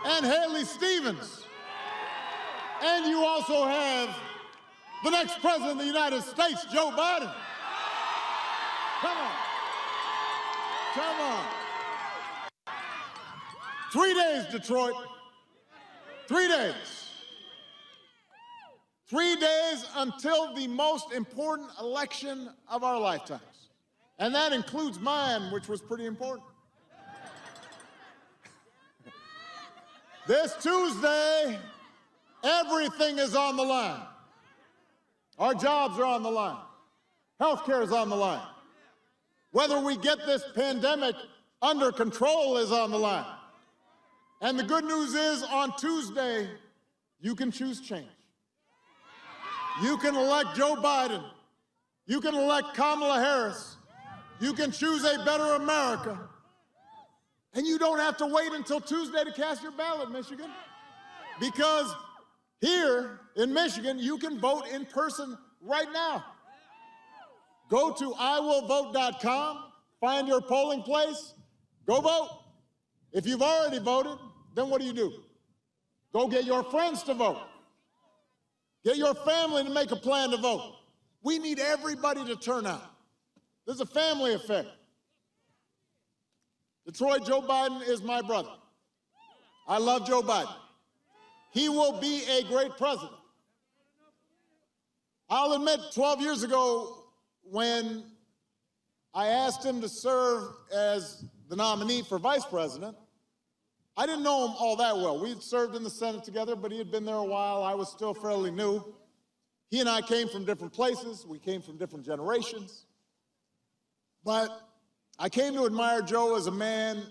and Haley Stevens. And you also have the next president of the United States, Joe Biden. Come on. Come on. 3 days, Detroit. 3 days. 3 days until the most important election of our lifetimes. And that includes mine, which was pretty important. This Tuesday, everything is on the line. Our jobs are on the line. Healthcare is on the line. Whether we get this pandemic under control is on the line. And the good news is, on Tuesday, you can choose change. You can elect Joe Biden. You can elect Kamala Harris. You can choose a better America. And you don't have to wait until Tuesday to cast your ballot, Michigan. Because here in Michigan, you can vote in person right now. Go to iwillvote.com, find your polling place, go vote. If you've already voted, then what do? Go get your friends to vote. Get your family to make a plan to vote. We need everybody to turn out. This is a family affair. Detroit, Joe Biden is my brother. I love Joe Biden. He will be a great president. I'll admit, 12 years ago, when I asked him to serve as the nominee for vice president, I didn't know him all that well. We had served in the Senate together, but he had been there a while. I was still fairly new. He and I came from different places. We came from different generations. But I came to admire Joe as a man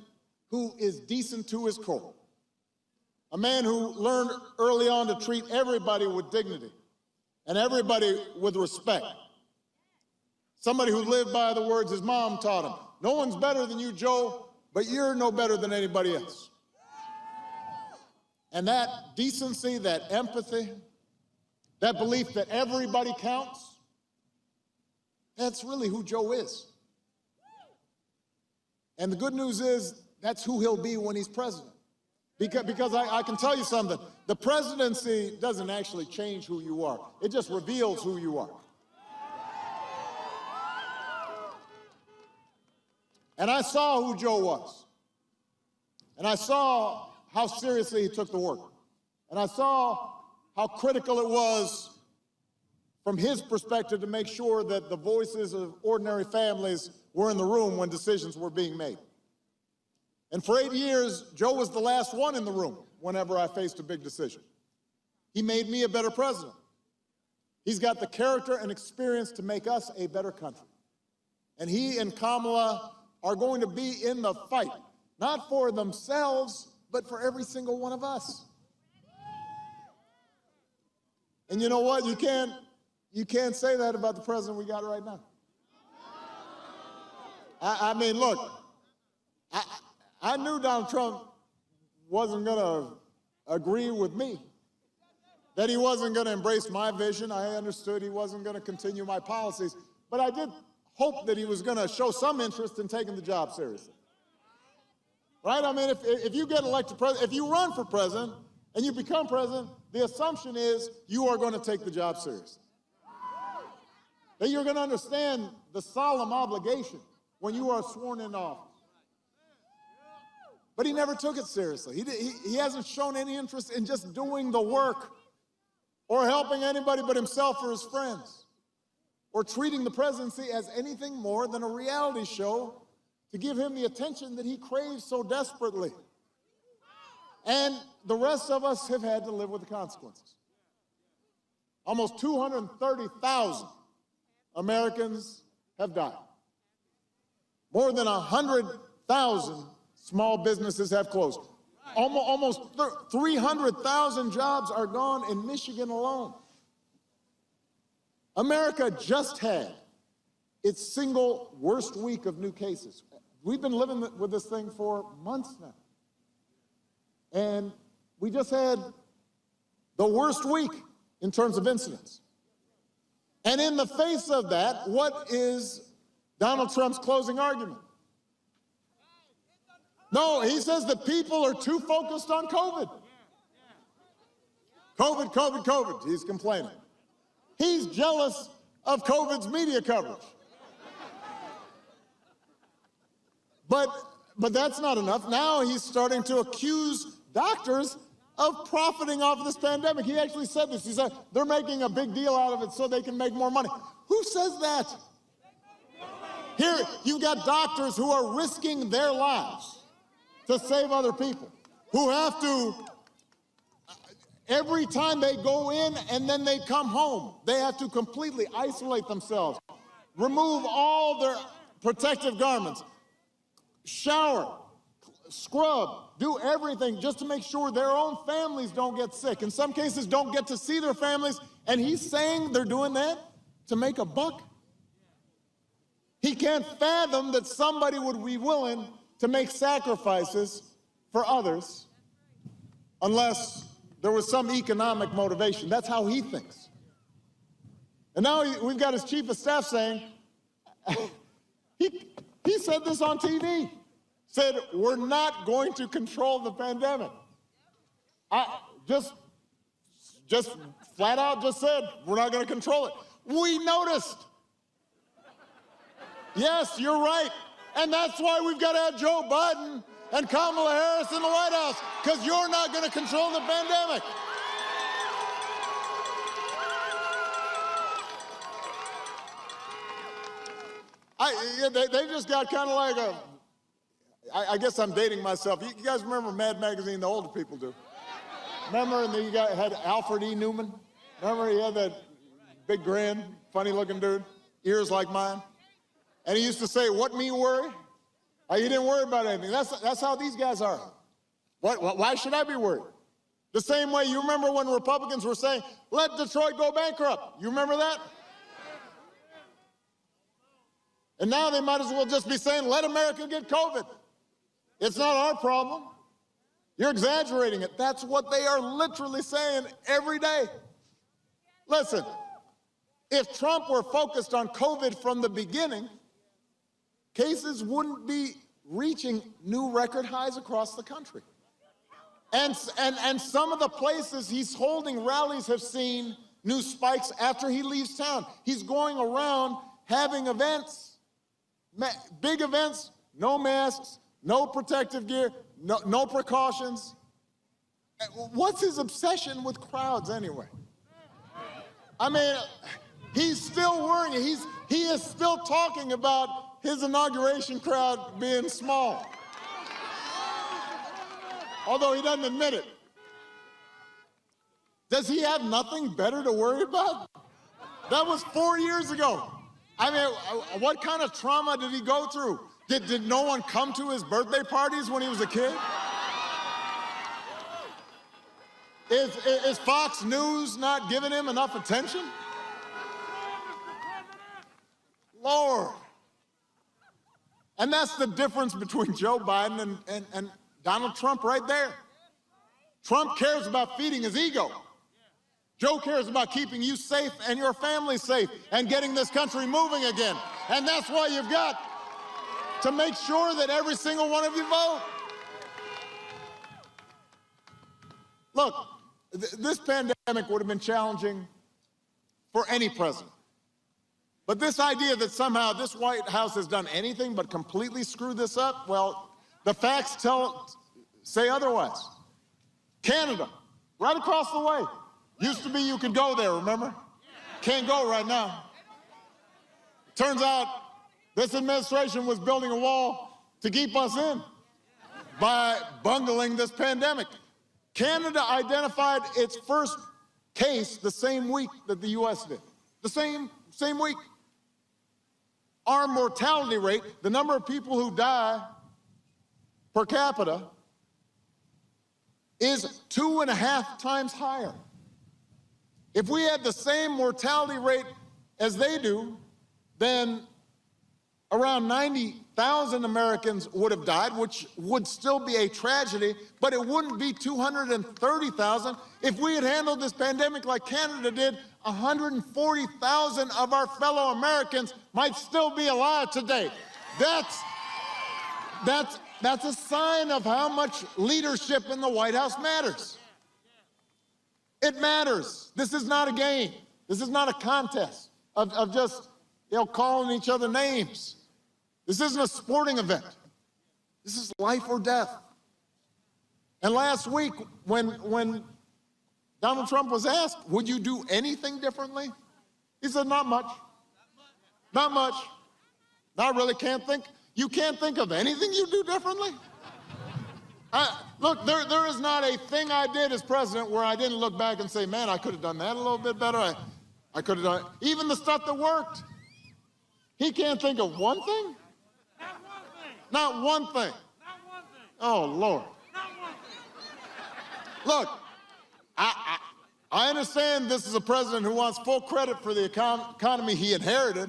who is decent to his core, a man who learned early on to treat everybody with dignity and everybody with respect. Somebody who lived by the words his mom taught him. No one's better than you, Joe, but you're no better than anybody else. And that decency, that empathy, that belief that everybody counts, that's really who Joe is. And the good news is that's who he'll be when he's president. Because I can tell you something, the presidency doesn't actually change who you are. It just reveals who you are. And I saw who Joe was. And I saw how seriously he took the work. And I saw how critical it was from his perspective to make sure that the voices of ordinary families were in the room when decisions were being made. And for 8 years, Joe was the last one in the room whenever I faced a big decision. He made me a better president. He's got the character and experience to make us a better country. And he and Kamala are going to be in the fight, not for themselves, but for every single one of us. And you know what? You can't say that about the president we got right now. I mean, look, I knew Donald Trump wasn't going to agree with me, that he wasn't going to embrace my vision. I understood he wasn't going to continue my policies, but I did hope that he was going to show some interest in taking the job seriously. Right? I mean, if you get elected president, if you run for president and you become president, the assumption is you are going to take the job seriously. That you're going to understand the solemn obligation when you are sworn into office. But he never took it seriously. He hasn't shown any interest in just doing the work or helping anybody but himself or his friends, or treating the presidency as anything more than a reality show to give him the attention that he craves so desperately. And the rest of us have had to live with the consequences. Almost 230,000 Americans have died. More than 100,000 small businesses have closed. Almost 300,000 jobs are gone in Michigan alone. America just had its single worst week of new cases. We've been living with this thing for months now. And we just had the worst week in terms of incidents. And in the face of that, what is Donald Trump's closing argument? No, he says that people are too focused on COVID. COVID, COVID, COVID, he's complaining. He's jealous of COVID's media coverage. But that's not enough. Now he's starting to accuse doctors of profiting off of this pandemic. He actually said this. He said they're making a big deal out of it so they can make more money. Who says that? Here, you've got doctors who are risking their lives to save other people, who have to, every time they go in and then they come home, they have to completely isolate themselves, remove all their protective garments, shower, scrub, do everything just to make sure their own families don't get sick. In some cases, don't get to see their families. And he's saying they're doing that to make a buck. He can't fathom that somebody would be willing to make sacrifices for others unless there was some economic motivation. That's how he thinks. And now we've got his chief of staff saying, he said this on TV, said, we're not going to control the pandemic. Just flat out just said, we're not going to control it. We noticed. Yes, you're right. And that's why we've got to have Joe Biden and Kamala Harris in the White House, because you're not going to control the pandemic. They just got kind of like I guess I'm dating myself. You guys remember Mad Magazine? The older people do. Remember, and then you had Alfred E. Newman. Remember, he had that big grin, funny-looking dude, ears like mine. And he used to say, "What me worry?" He didn't worry about anything. That's how these guys are. Why should I be worried? The same way, you remember when Republicans were saying, let Detroit go bankrupt. You remember that? And now they might as well just be saying, let America get COVID. It's not our problem. You're exaggerating it. That's what they are literally saying every day. Listen, if Trump were focused on COVID from the beginning, cases wouldn't be reaching new record highs across the country. And some of the places he's holding rallies have seen new spikes after he leaves town. He's going around having events, big events, no masks, no protective gear, no precautions. What's his obsession with crowds anyway? I mean, he's still worrying. He is still talking about his inauguration crowd being small, although he doesn't admit it. Does he have nothing better to worry about? That was 4 years ago. I mean, what kind of trauma did he go through? Did no one come to his birthday parties when he was a kid? Is Fox News not giving him enough attention? Lord. And that's the difference between Joe Biden and Donald Trump right there. Trump cares about feeding his ego. Joe cares about keeping you safe and your family safe and getting this country moving again. And that's why you've got to make sure that every single one of you vote. Look, this pandemic would have been challenging for any president. But this idea that somehow this White House has done anything but completely screw this up, well, the facts say otherwise. Canada, right across the way. Used to be you could go there, remember? Can't go right now. Turns out this administration was building a wall to keep us in by bungling this pandemic. Canada identified its first case the same week that the U.S. did. The same week. Our mortality rate, the number of people who die per capita, is 2.5 times higher. If we had the same mortality rate as they do, then around 90,000 Americans would have died, which would still be a tragedy, but it wouldn't be 230,000. If we had handled this pandemic like Canada did, 140,000 of our fellow Americans might still be alive today. That's a sign of how much leadership in the White House matters. It matters. This is not a game. This is not a contest of just, calling each other names. This isn't a sporting event. This is life or death. And last week, when Donald Trump was asked, would you do anything differently? He said, not much. Not much. I really can't think. You can't think of anything you do differently? Look, there is not a thing I did as president where I didn't look back and say, man, I could have done that a little bit better. I could have done it. Even the stuff that worked. He can't think of one thing? Not one thing. Oh, Lord. Look, I understand this is a president who wants full credit for the economy he inherited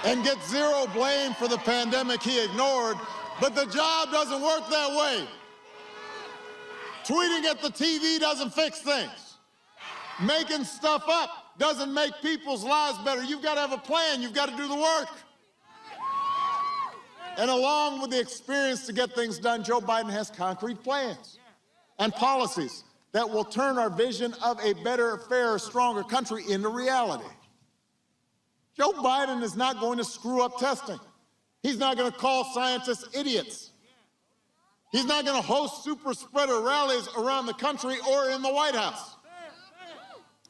and gets zero blame for the pandemic he ignored, but the job doesn't work that way. Tweeting at the TV doesn't fix things. Making stuff up doesn't make people's lives better. You've got to have a plan. You've got to do the work. And along with the experience to get things done, Joe Biden has concrete plans and policies that will turn our vision of a better, fairer, stronger country into reality. Joe Biden is not going to screw up testing. He's not going to call scientists idiots. He's not going to host super spreader rallies around the country or in the White House.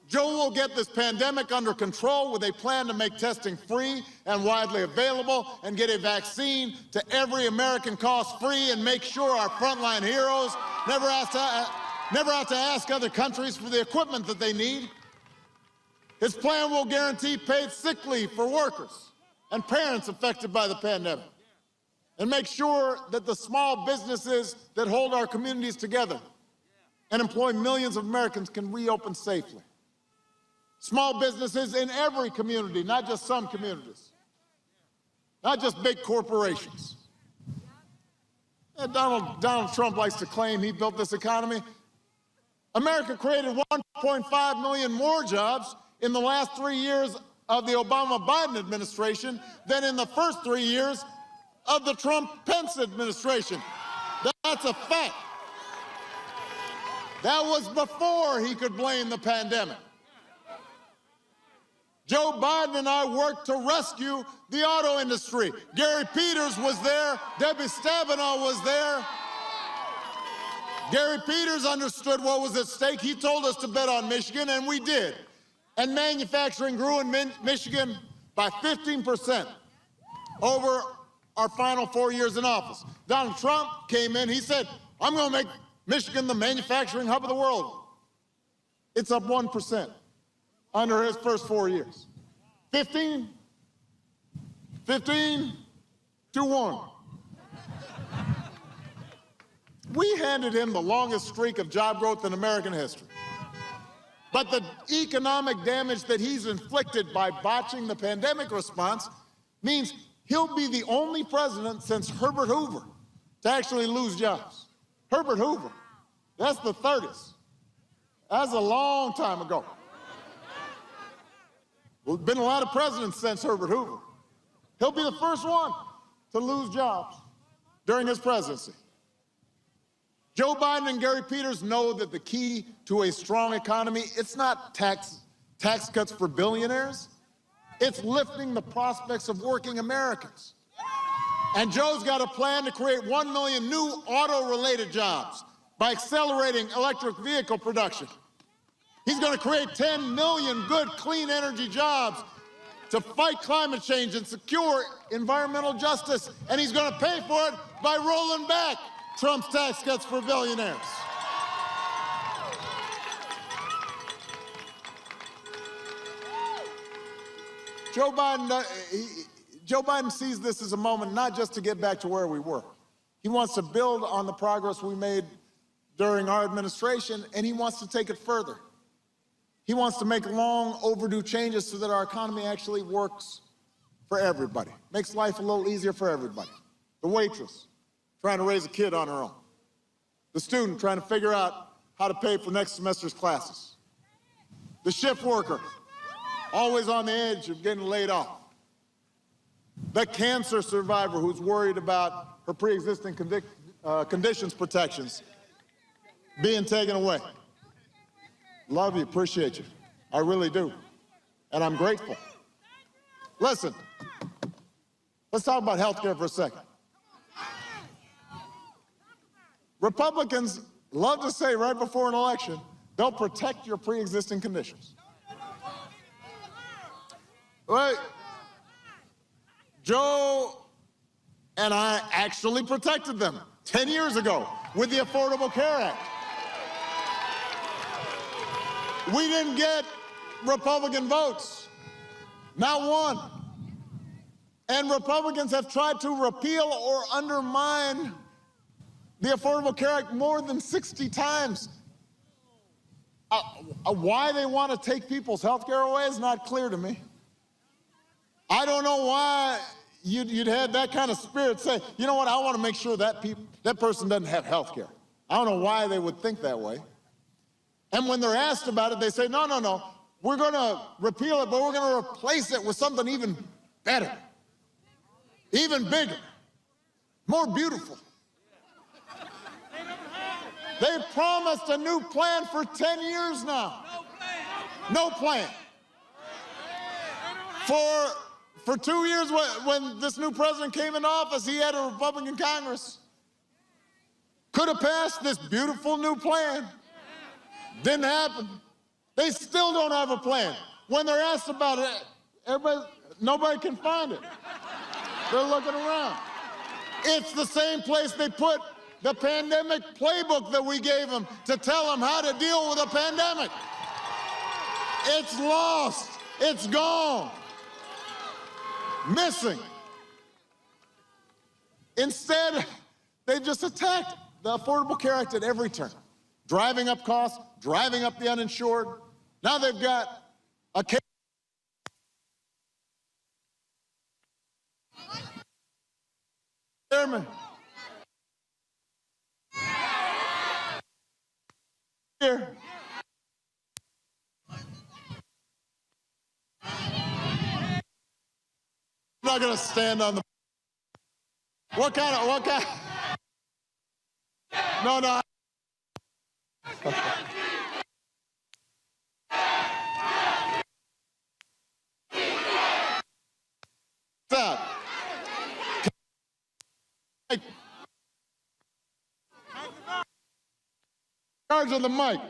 Joe will get this pandemic under control with a plan to make testing free and widely available and get a vaccine to every American cost-free and make sure our frontline heroes never have to ask other countries for the equipment that they need. His plan will guarantee paid sick leave for workers and parents affected by the pandemic and make sure that the small businesses that hold our communities together and employ millions of Americans can reopen safely. Small businesses in every community, not just some communities, not just big corporations. And Donald Trump likes to claim he built this economy. America created 1.5 million more jobs in the last 3 years of the Obama-Biden administration than in the first 3 years of the Trump-Pence administration. That's a fact. That was before he could blame the pandemic. Joe Biden and I worked to rescue the auto industry. Gary Peters was there. Debbie Stabenow was there. Gary Peters understood what was at stake. He told us to bet on Michigan, and we did. And manufacturing grew in Michigan by 15% over our final 4 years in office. Donald Trump came in. He said, I'm going to make Michigan the manufacturing hub of the world. It's up 1%. Under his first 4 years. 15 to 1. We handed him the longest streak of job growth in American history. But the economic damage that he's inflicted by botching the pandemic response means he'll be the only president since Herbert Hoover to actually lose jobs. Herbert Hoover, that's the 30s. That's a long time ago. Well, there's been a lot of presidents since Herbert Hoover. He'll be the first one to lose jobs during his presidency. Joe Biden and Gary Peters know that the key to a strong economy, it's not tax cuts for billionaires. It's lifting the prospects of working Americans. And Joe's got a plan to create 1 million new auto-related jobs by accelerating electric vehicle production. He's going to create 10 million good, clean energy jobs to fight climate change and secure environmental justice. And he's going to pay for it by rolling back Trump's tax cuts for billionaires. Joe Biden sees this as a moment not just to get back to where we were. He wants to build on the progress we made during our administration, and he wants to take it further. He wants to make long overdue changes so that our economy actually works for everybody, makes life a little easier for everybody. The waitress trying to raise a kid on her own. The student trying to figure out how to pay for next semester's classes. The shift worker always on the edge of getting laid off. The cancer survivor who's worried about her pre-existing conditions protections being taken away. Love you, appreciate you. I really do. And I'm grateful. Listen, let's talk about health care for a second. Republicans love to say right before an election, they'll protect your pre-existing conditions. Right? Joe and I actually protected them 10 years ago with the Affordable Care Act. We didn't get Republican votes, not one. And Republicans have tried to repeal or undermine the Affordable Care Act more than 60 times. Why they want to take people's health care away is not clear to me. I don't know why you'd have that kind of spirit say, you know what, I want to make sure that person doesn't have health care. I don't know why they would think that way. And when they're asked about it, they say, no, no, no, we're going to repeal it, but we're going to replace it with something even better, even bigger, more beautiful. They've promised a new plan for 10 years now. No plan. For 2 years, when this new president came into office, he had a Republican Congress. Could have passed this beautiful new plan. Didn't happen. They still don't have a plan. When they're asked about it, nobody can find it. They're looking around. It's the same place they put the pandemic playbook that we gave them to tell them how to deal with a pandemic. It's lost. It's gone. Missing. Instead, they've just attacked the Affordable Care Act at every turn, driving up costs, driving up the uninsured. Now they've got a case. Chairman. Here. I'm not going to stand on the. What kind? No. Stop. Charge of the mic.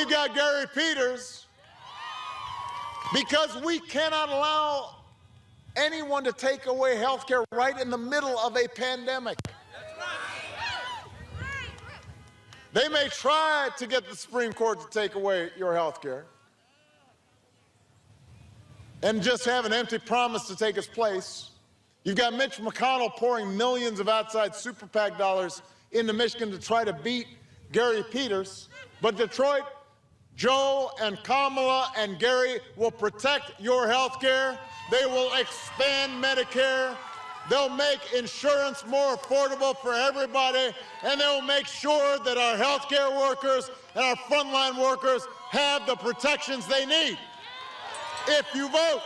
you got Gary Peters, because we cannot allow anyone to take away health care right in the middle of a pandemic. They may try to get the Supreme Court to take away your health care and just have an empty promise to take its place. You've got Mitch McConnell pouring millions of outside super PAC dollars into Michigan to try to beat Gary Peters. But Detroit, Joe and Kamala and Gary will protect your health care. They will expand Medicare. They'll make insurance more affordable for everybody, and they'll make sure that our health care workers and our frontline workers have the protections they need if you vote.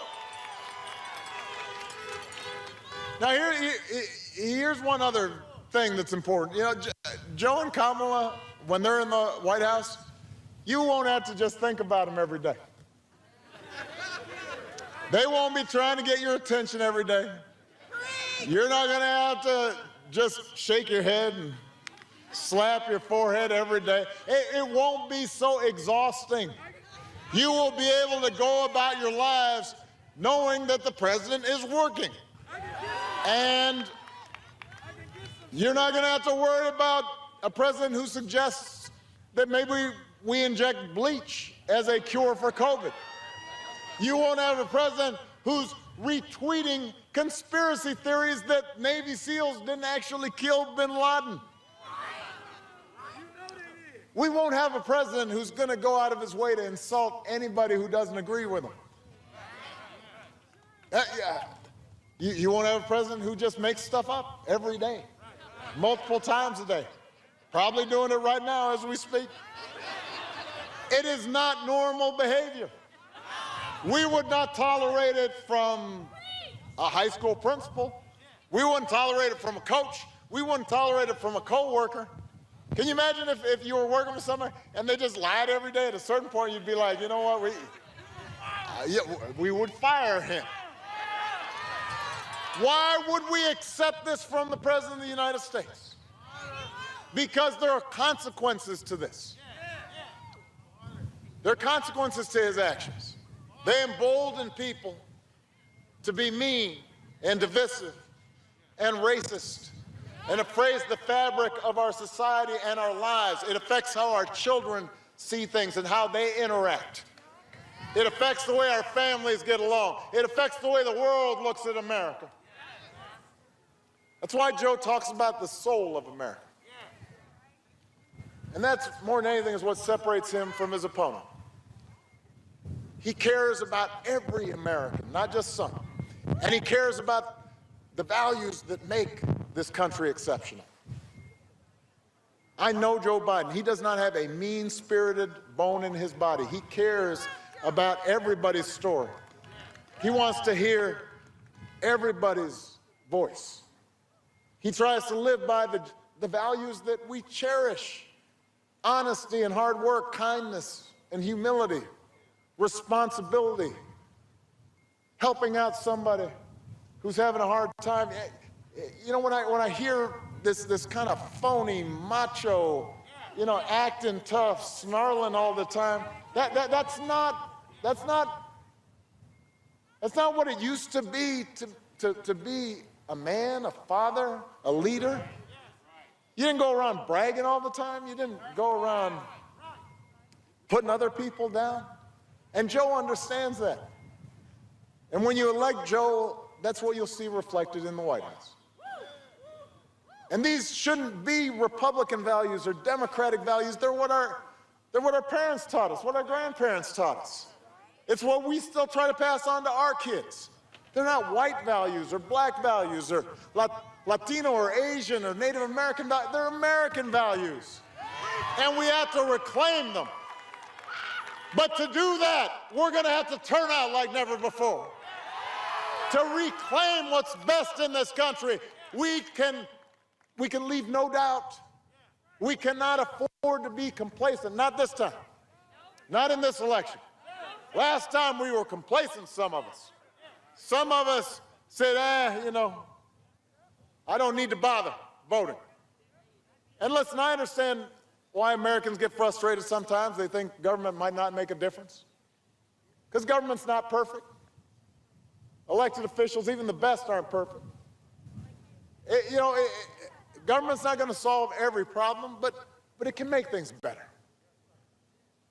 Now, here's one other thing that's important. You know, Joe and Kamala, when they're in the White House, you won't have to just think about them every day. They won't be trying to get your attention every day. You're not going to have to just shake your head and slap your forehead every day. It won't be so exhausting. You will be able to go about your lives knowing that the president is working. And you're not going to have to worry about a president who suggests that maybe we inject bleach as a cure for COVID. You won't have a president who's retweeting conspiracy theories that Navy SEALs didn't actually kill bin Laden. We won't have a president who's going to go out of his way to insult anybody who doesn't agree with him. You won't have a president who just makes stuff up every day, multiple times a day. Probably doing it right now as we speak. It is not normal behavior. We would not tolerate it from a high school principal. We wouldn't tolerate it from a coach. We wouldn't tolerate it from a coworker. Can you imagine if you were working with somebody and they just lied every day? At a certain point, you'd be like, you know what, we would fire him. Why would we accept this from the President of the United States? Because there are consequences to this. There are consequences to his actions. They embolden people to be mean and divisive and racist and appraise the fabric of our society and our lives. It affects how our children see things and how they interact. It affects the way our families get along. It affects the way the world looks at America. That's why Joe talks about the soul of America. And that's, more than anything, is what separates him from his opponent. He cares about every American, not just some. And he cares about the values that make this country exceptional. I know Joe Biden. He does not have a mean-spirited bone in his body. He cares about everybody's story. He wants to hear everybody's voice. He tries to live by the values that we cherish: honesty and hard work, kindness and humility, responsibility, helping out somebody who's having a hard time. You know, when I hear this kind of phony, macho, you know, acting tough, snarling all the time, that's not what it used to be to be a man, a father, a leader. You didn't go around bragging all the time. You didn't go around putting other people down. And Joe understands that. And when you elect Joe, that's what you'll see reflected in the White House. And these shouldn't be Republican values or Democratic values. They're what our parents taught us, what our grandparents taught us. It's what we still try to pass on to our kids. They're not white values or black values or Latino or Asian or Native American values. They're American values. And we have to reclaim them. But to do that, we're going to have to turn out like never before. To reclaim what's best in this country, we can leave no doubt. We cannot afford to be complacent. Not this time. Not in this election. Last time we were complacent, some of us. Some of us said, you know, I don't need to bother voting. And listen, I understand why Americans get frustrated sometimes? They think government might not make a difference. Because government's not perfect. Elected officials, even the best, aren't perfect. Government's not going to solve every problem, but it can make things better.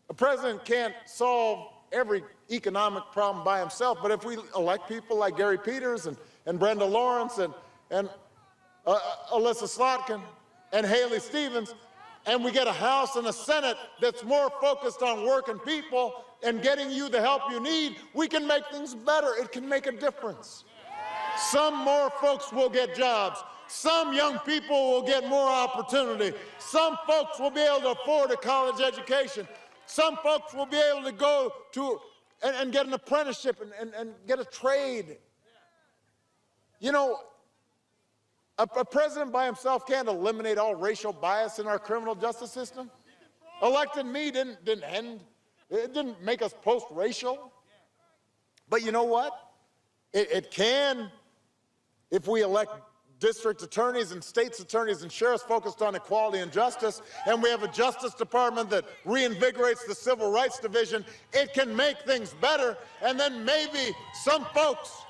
A president can't solve every economic problem by himself, but if we elect people like Gary Peters and Brenda Lawrence and Alyssa Slotkin and Haley Stevens, and we get a House and a Senate that's more focused on working people and getting you the help you need, we can make things better. It can make a difference. Some more folks will get jobs. Some young people will get more opportunity. Some folks will be able to afford a college education. Some folks will be able to go to and get an apprenticeship and get a trade. You know, a president by himself can't eliminate all racial bias in our criminal justice system. Electing me didn't make us post-racial. But you know what? It can if we elect district attorneys and state's attorneys and sheriffs focused on equality and justice, and we have a Justice Department that reinvigorates the Civil Rights Division. It can make things better, and then maybe some folks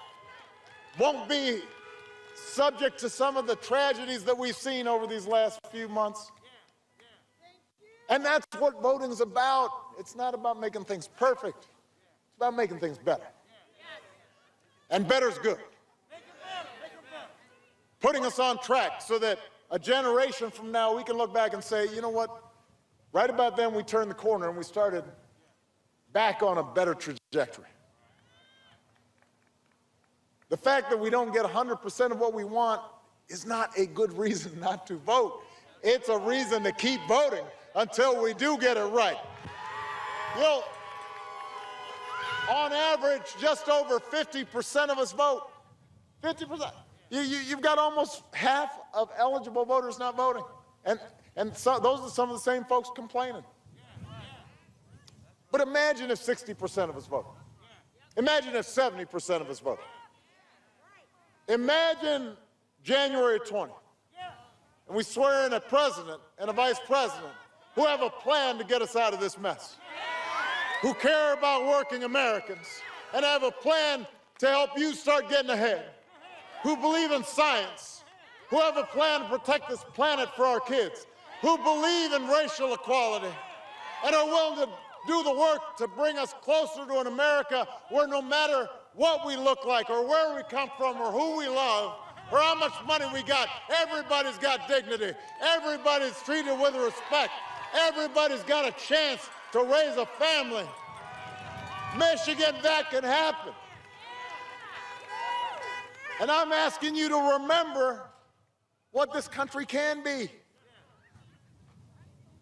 won't be subject to some of the tragedies that we've seen over these last few months. And that's what voting's about. It's not about making things perfect. It's about making things better. And better's good. Putting us on track so that a generation from now we can look back and say, you know what, right about then we turned the corner and we started back on a better trajectory. The fact that we don't get 100% of what we want is not a good reason not to vote. It's a reason to keep voting until we do get it right. You know, on average, just over 50% of us vote. 50%. You've got almost half of eligible voters not voting. And so those are some of the same folks complaining. But imagine if 60% of us vote. Imagine if 70% of us vote. Imagine January 20, and we swear in a president and a vice president who have a plan to get us out of this mess, who care about working Americans, and have a plan to help you start getting ahead, who believe in science, who have a plan to protect this planet for our kids, who believe in racial equality, and are willing to do the work to bring us closer to an America where no matter what we look like or where we come from or who we love or how much money we got, everybody's got dignity. Everybody's treated with respect. Everybody's got a chance to raise a family. Michigan, that can happen. And I'm asking you to remember what this country can be.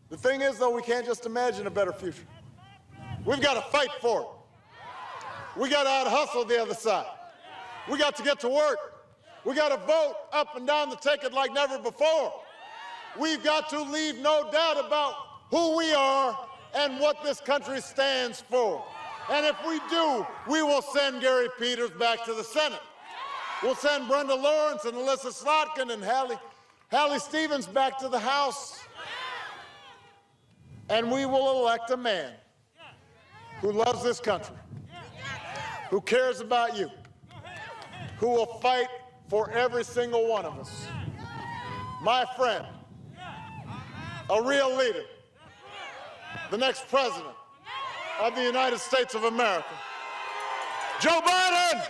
The thing is, though, we can't just imagine a better future. We've got to fight for it. We got to out-hustle the other side. We got to get to work. We got to vote up and down the ticket like never before. We've got to leave no doubt about who we are and what this country stands for. And if we do, we will send Gary Peters back to the Senate. We'll send Brenda Lawrence and Alyssa Slotkin and Hallie Stevens back to the House. And we will elect a man who loves this country, who cares about you, who will fight for every single one of us. My friend, a real leader, the next president of the United States of America, Joe Biden!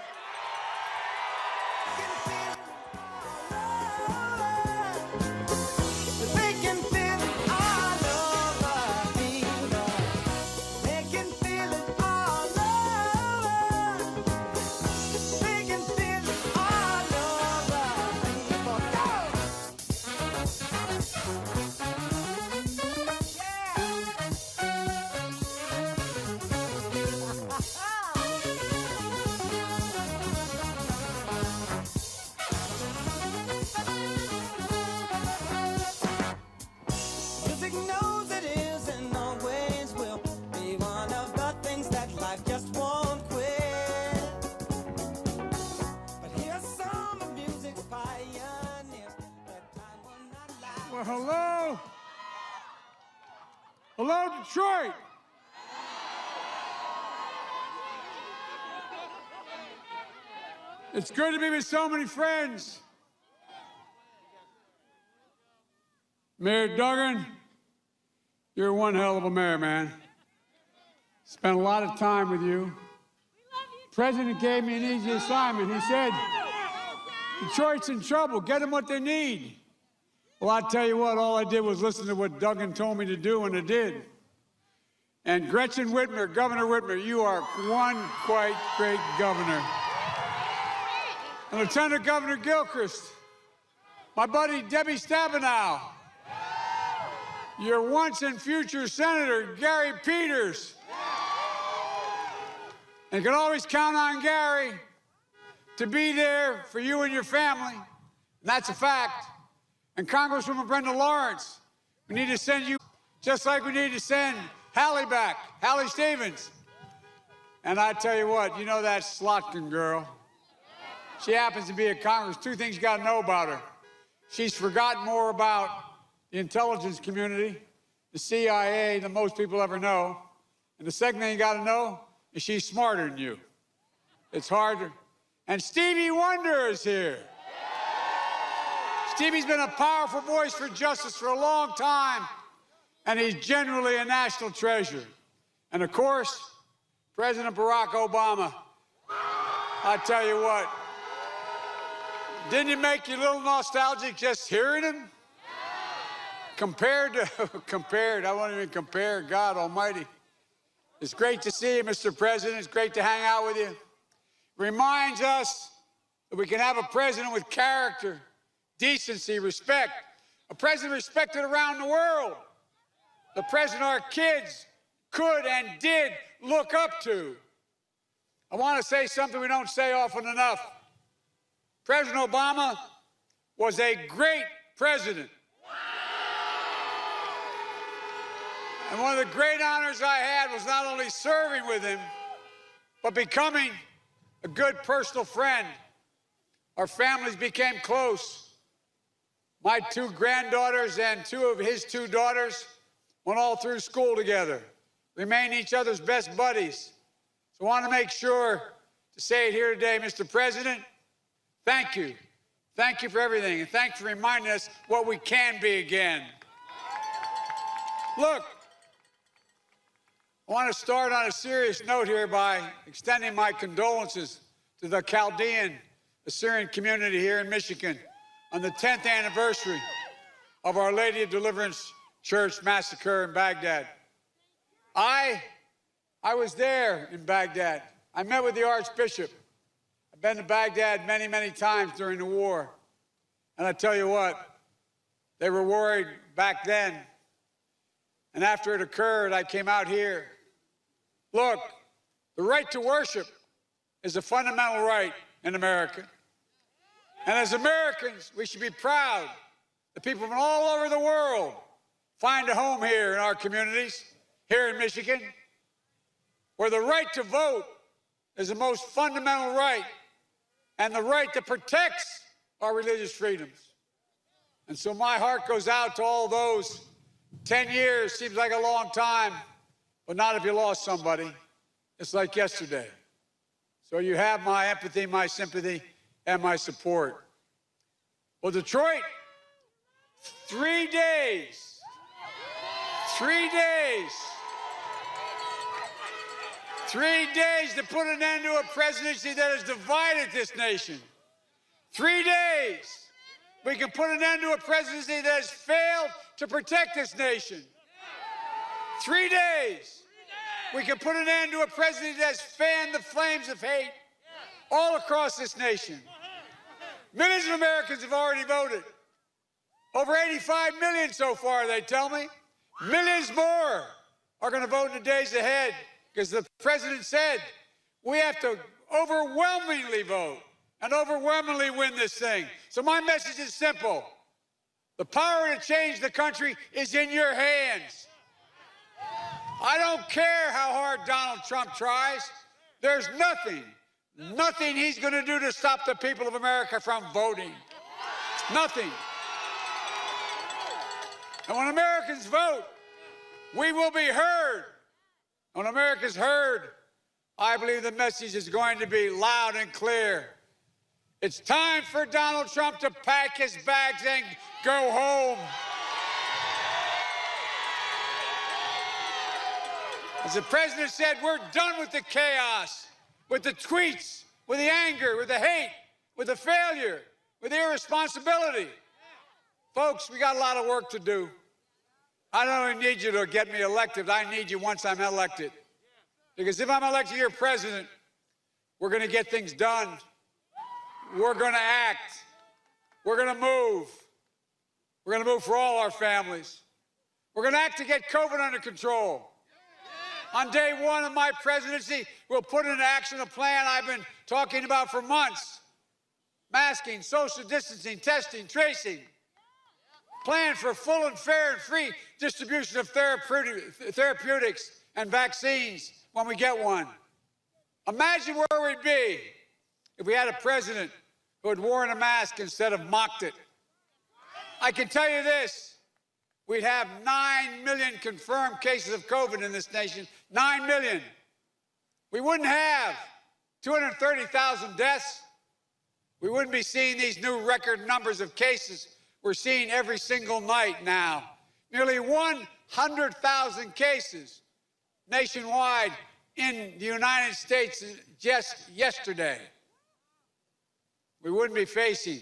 Well, hello. Hello, Detroit. It's good to be with so many friends. Mayor Duggan, you're one hell of a mayor, man. Spent a lot of time with you. The president gave me an easy assignment. He said, Detroit's in trouble. Get them what they need. Well, I tell you what, all I did was listen to what Duggan told me to do, and I did. And Gretchen Whitmer, Governor Whitmer, you are one quite great governor. And Lieutenant Governor Gilchrist, my buddy Debbie Stabenow, your once and future Senator Gary Peters. And you can always count on Gary to be there for you and your family. And that's a fact. And Congresswoman Brenda Lawrence, we need to send you, just like we need to send Hallie back, Hallie Stevens. And I tell you what, you know that Slotkin girl? She happens to be at Congress. Two things you got to know about her. She's forgotten more about the intelligence community, the CIA, than most people ever know. And the second thing you got to know is she's smarter than you. It's harder. And Stevie Wonder is here. Stevie's been a powerful voice for justice for a long time, and he's generally a national treasure. And of course, President Barack Obama. I tell you what, didn't it make you a little nostalgic just hearing him? Compared, I won't even compare, God Almighty. It's great to see you, Mr. President. It's great to hang out with you. It reminds us that we can have a president with character, decency, respect, a president respected around the world, the president our kids could and did look up to. I want to say something we don't say often enough. President Obama was a great president. And one of the great honors I had was not only serving with him, but becoming a good personal friend. Our families became close. My two granddaughters and two of his two daughters went all through school together, remained each other's best buddies. So I want to make sure to say it here today, Mr. President, thank you. Thank you for everything, and thanks for reminding us what we can be again. Look, I want to start on a serious note here by extending my condolences to the Chaldean Assyrian community here in Michigan on the 10th anniversary of Our Lady of Deliverance Church massacre in Baghdad. I was there in Baghdad. I met with the Archbishop. I've been to Baghdad many, many times during the war. And I tell you what, they were worried back then. And after it occurred, I came out here. Look, the right to worship is a fundamental right in America. And as Americans, we should be proud that people from all over the world find a home here in our communities, here in Michigan, where the right to vote is the most fundamental right and the right that protects our religious freedoms. And so my heart goes out to all those. 10 years seems like a long time, but not if you lost somebody. It's like yesterday. So you have my empathy, my sympathy, and my support. Well, Detroit, 3 days. 3 days. 3 days to put an end to a presidency that has divided this nation. 3 days. We can put an end to a presidency that has failed to protect this nation. 3 days. We can put an end to a presidency that has fanned the flames of hate all across this nation. Millions of Americans have already voted. Over 85 million so far, they tell me. Millions more are going to vote in the days ahead because the president said we have to overwhelmingly vote and overwhelmingly win this thing. So my message is simple. The power to change the country is in your hands. I don't care how hard Donald Trump tries. There's nothing he's going to do to stop the people of America from voting. Nothing. And when Americans vote, We will be heard. When America's heard, I believe the message is going to be loud and clear. It's time for Donald Trump to pack his bags and go home. As the president said, we're done with the chaos, with the tweets, with the anger, with the hate, with the failure, with the irresponsibility. Folks, we got a lot of work to do. I don't only need you to get me elected, I need you once I'm elected. Because if I'm elected your president, we're going to get things done. We're going to act. We're going to move. We're going to move for all our families. We're going to act to get COVID under control. On day one of my presidency, we'll put into action a plan I've been talking about for months. Masking, social distancing, testing, tracing. Plan for full and fair and free distribution of therapeutics and vaccines when we get one. Imagine where we'd be if we had a president who had worn a mask instead of mocked it. I can tell you this, we'd have 9 million confirmed cases of COVID in this nation, 9 million. We wouldn't have 230,000 deaths. We wouldn't be seeing these new record numbers of cases we're seeing every single night now. Nearly 100,000 cases nationwide in the United States just yesterday. We wouldn't be facing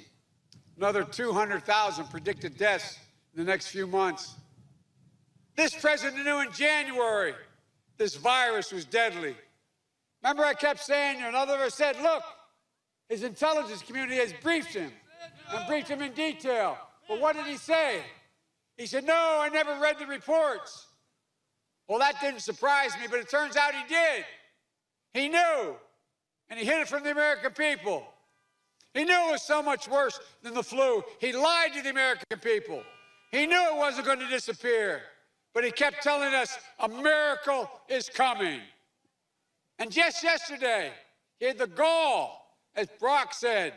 another 200,000 predicted deaths in the next few months. This president knew in January this virus was deadly. Remember I kept saying, and others said, look, his intelligence community has briefed him and briefed him in detail. But what did he say? He said, no, I never read the reports. Well, that didn't surprise me, but it turns out he did. He knew, and he hid it from the American people. He knew it was so much worse than the flu. He lied to the American people. He knew it wasn't going to disappear, but he kept telling us a miracle is coming. And just yesterday, he had the gall, as Brock said,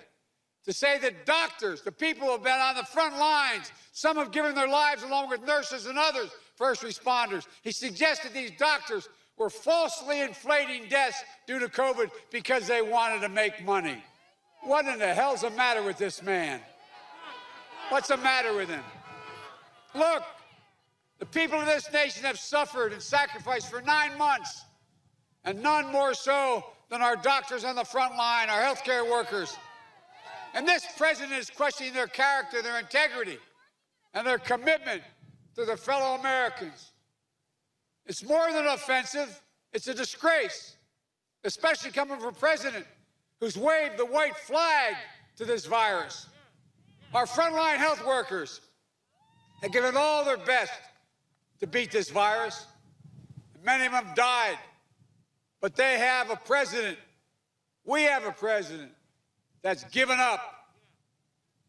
to say that doctors, the people who have been on the front lines, some have given their lives along with nurses and others, first responders. He suggested these doctors were falsely inflating deaths due to COVID because they wanted to make money. What in the hell's the matter with this man? What's the matter with him? Look, the people of this nation have suffered and sacrificed for 9 months, and none more so than our doctors on the front line, our healthcare workers. And this president is questioning their character, their integrity, and their commitment to their fellow Americans. It's more than offensive, it's a disgrace, especially coming from a president who's waved the white flag to this virus. Our frontline health workers have given all their best to beat this virus. Many of them died, but they have a president, we have a president that's given up.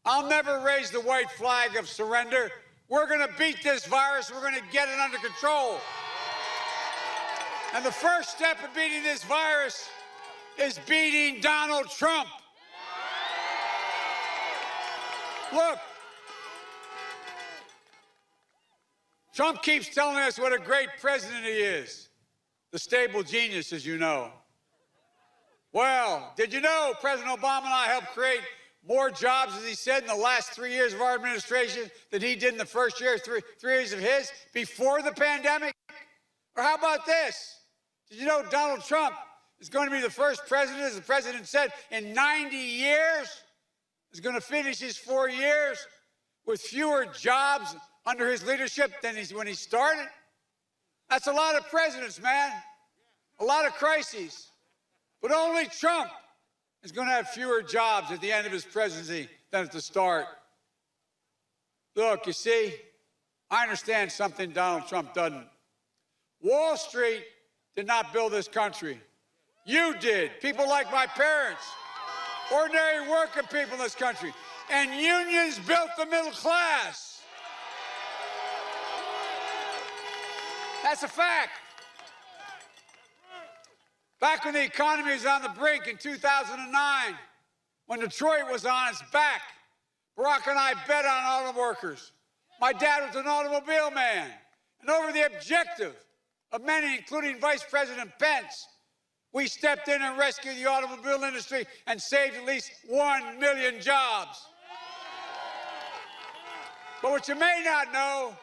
I'll never raise the white flag of surrender. We're going to beat this virus. We're going to get it under control. And the first step of beating this virus is beating Donald Trump. Look, Trump keeps telling us what a great president he is. The stable genius, as you know. Well, did you know President Obama and I helped create more jobs, as he said, in the last 3 years of our administration than he did in the first year, three years of his, before the pandemic? Or how about this? Did you know Donald Trump is going to be the first president, as the president said, in 90 years, is going to finish his 4 years with fewer jobs under his leadership than when he started? That's a lot of presidents, man. A lot of crises. But only Trump is going to have fewer jobs at the end of his presidency than at the start. Look, you see, I understand something Donald Trump doesn't. Wall Street did not build this country. You did. People like my parents. Ordinary working people in this country. And unions built the middle class. That's a fact. Back when the economy was on the brink in 2009, when Detroit was on its back, Barack and I bet on auto workers. My dad was an automobile man. and over the objective of many, including Vice President Pence, we stepped in and rescued the automobile industry and saved at least 1 million jobs. But what you may not know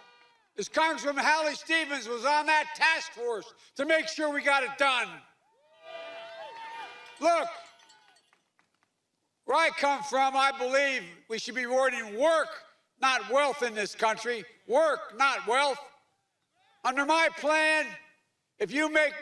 is Congresswoman Hallie Stevens was on that task force to make sure we got it done. Look, where I come from, I believe we should be rewarding work, not wealth in this country. Work, not wealth. Under my plan, if you make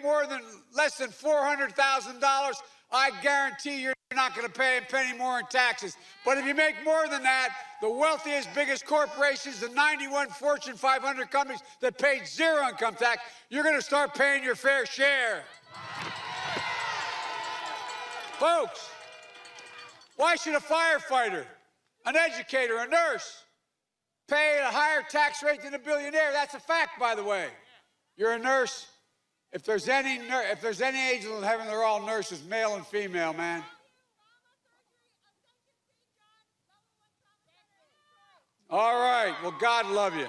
less than $400,000, I guarantee you're not going to pay a penny more in taxes. But if you make more than that, the wealthiest, biggest corporations, the 91 Fortune 500 companies that paid zero income tax, you're going to start paying your fair share. Folks, why should a firefighter, an educator, a nurse pay a higher tax rate than a billionaire? That's a fact, by the way. You're a nurse. If there's any angels in heaven, they're all nurses, male and female, man. All right, well, God love you.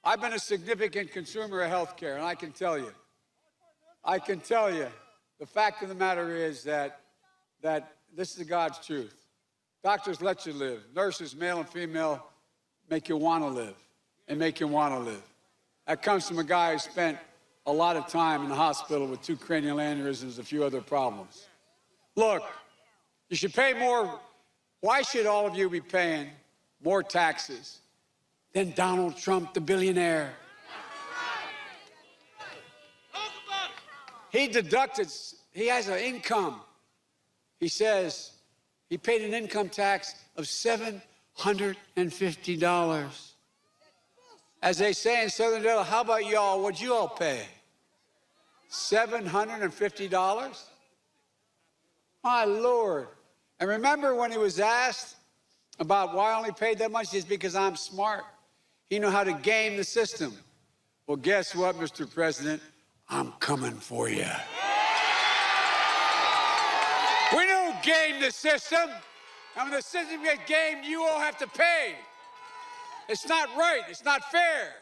I've been a significant consumer of health care, and I can tell you, the fact of the matter is that this is God's truth. Doctors let you live. Nurses, male and female, make you want to live and make you want to live. That comes from a guy who spent a lot of time in the hospital with 2 cranial aneurysms, a few other problems. Look, you should pay more. Why should all of you be paying more taxes than Donald Trump, the billionaire? He has an income. He says he paid an income tax of $750. As they say in Southern Delaware, how about y'all? What'd you all pay? $750? My Lord. And remember when he was asked about why I only paid that much? It's because I'm smart. He knew how to game the system. Well, guess what, Mr. President? I'm coming for you. We don't game the system. And when the system gets gamed, you all have to pay. It's not right. It's not fair.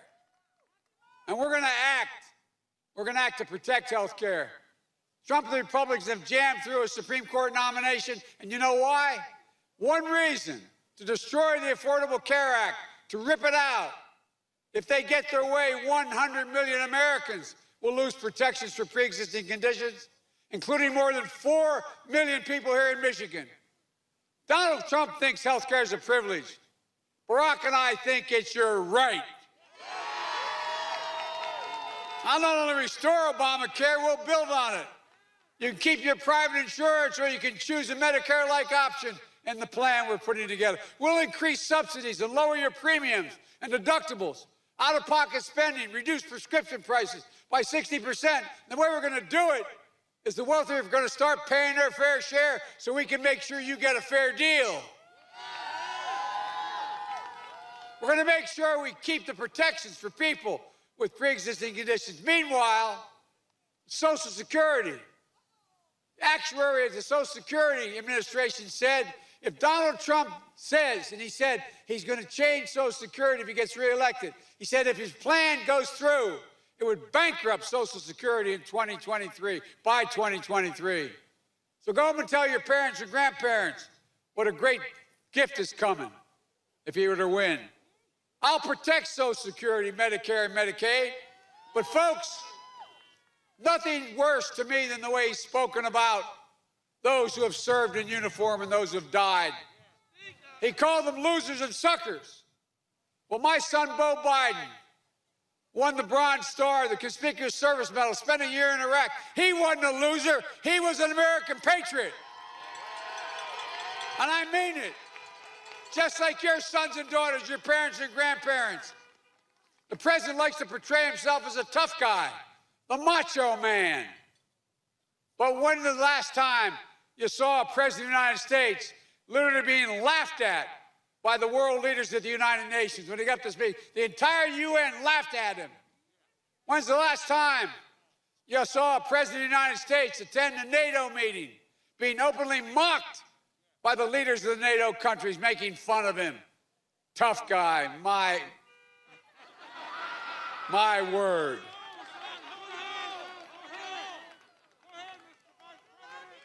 And we're going to act. We're going to act to protect health care. Trump and the Republicans have jammed through a Supreme Court nomination. And you know why? One reason: to destroy the Affordable Care Act, to rip it out. If they get their way, 100 million Americans will lose protections for pre-existing conditions, including more than 4 million people here in Michigan. Donald Trump thinks health care is a privilege. Barack and I think it's your right. I'll not only restore Obamacare, we'll build on it. You can keep your private insurance, or you can choose a Medicare-like option in the plan we're putting together. We'll increase subsidies and lower your premiums and deductibles, out-of-pocket spending, reduce prescription prices by 60%. The way we're going to do it is the wealthy are going to start paying their fair share so we can make sure you get a fair deal. We're going to make sure we keep the protections for people with pre-existing conditions. Meanwhile, Social Security. The actuary of the Social Security Administration said if Donald Trump says, and he said he's going to change Social Security if he gets reelected, he said if his plan goes through, it would bankrupt Social Security in 2023, by 2023. So go home and tell your parents and grandparents what a great gift is coming if he were to win. I'll protect Social Security, Medicare, and Medicaid. But folks, nothing worse to me than the way he's spoken about those who have served in uniform and those who have died. He called them losers and suckers. Well, my son, Beau Biden, won the Bronze Star, the Conspicuous Service Medal, spent a year in Iraq. He wasn't a loser. He was an American patriot. And I mean it. Just like your sons and daughters, your parents and grandparents. The president likes to portray himself as a tough guy, the macho man. But when was the last time you saw a president of the United States literally being laughed at by the world leaders of the United Nations when he got to speak? The entire UN laughed at him. When's the last time you saw a president of the United States attend a NATO meeting being openly mocked by the leaders of the NATO countries, making fun of him? Tough guy, My word.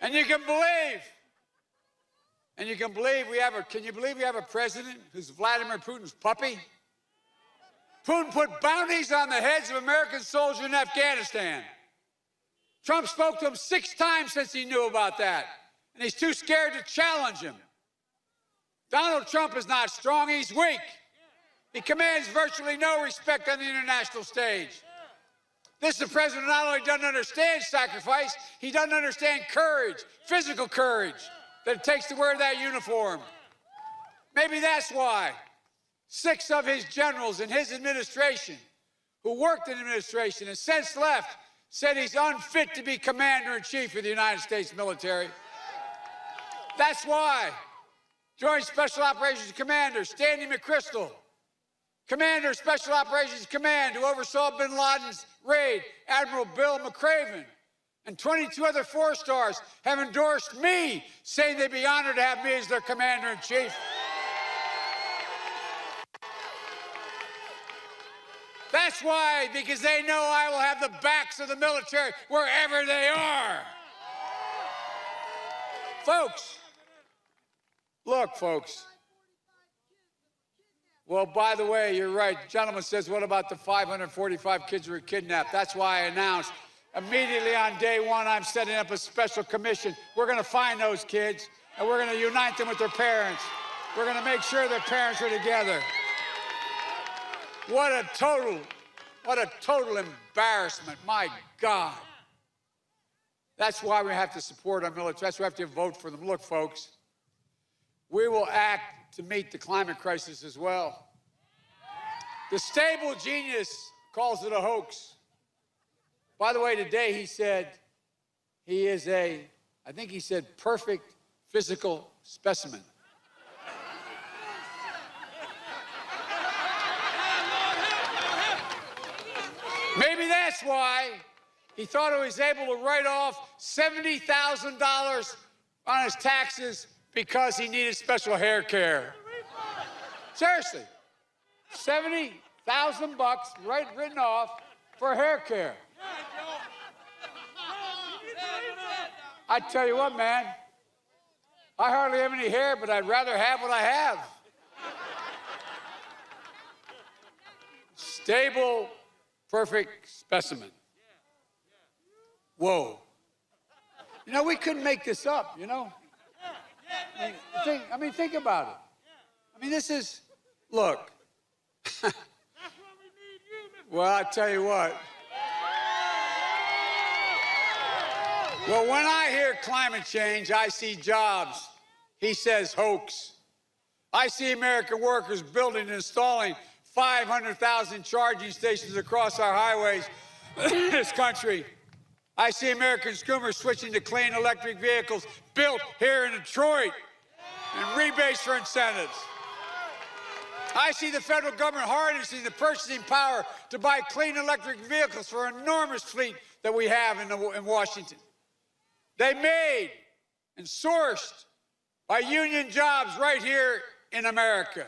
And you can believe we have a president who's Vladimir Putin's puppy? Putin put bounties on the heads of American soldiers in Afghanistan. Trump spoke to him 6 times since he knew about that, and he's too scared to challenge him. Donald Trump is not strong, he's weak. He commands virtually no respect on the international stage. This is a president who not only doesn't understand sacrifice, he doesn't understand courage, physical courage, that it takes to wear that uniform. Maybe that's why 6 of his generals in his administration, who worked in the administration and since left, said he's unfit to be commander-in-chief of the United States military. That's why Joint Special Operations Commander Stanley McChrystal, Commander of Special Operations Command, who oversaw bin Laden's raid, Admiral Bill McRaven, and 22 other 4-stars have endorsed me, saying they'd be honored to have me as their commander-in-chief. That's why, because they know I will have the backs of the military wherever they are. Folks, look, folks. Well, by the way, you're right. The gentleman says, what about the 545 kids who were kidnapped? That's why I announced immediately on day 1, I'm setting up a special commission. We're going to find those kids, and we're going to unite them with their parents. We're going to make sure their parents are together. What a total embarrassment. My God. That's why we have to support our military. That's why we have to vote for them. Look, folks, we will act to meet the climate crisis as well. The stable genius calls it a hoax. By the way, today he said he is I think he said perfect physical specimen. Maybe that's why he thought he was able to write off $70,000 on his taxes because he needed special hair care. Seriously, $70,000 written off for hair care. I tell you what, man, I hardly have any hair, but I'd rather have what I have. Stable, perfect specimen. Whoa. You know, we couldn't make this up, you know? Think about it. I mean, this is, look. Well, I tell you what. Well, when I hear climate change, I see jobs. He says hoax. I see American workers building and installing 500,000 charging stations across our highways in this country. I see American consumers switching to clean electric vehicles built here in Detroit and rebates for incentives. I see the federal government harnessing the purchasing power to buy clean electric vehicles for an enormous fleet that we have in Washington. They made and sourced by union jobs right here in America.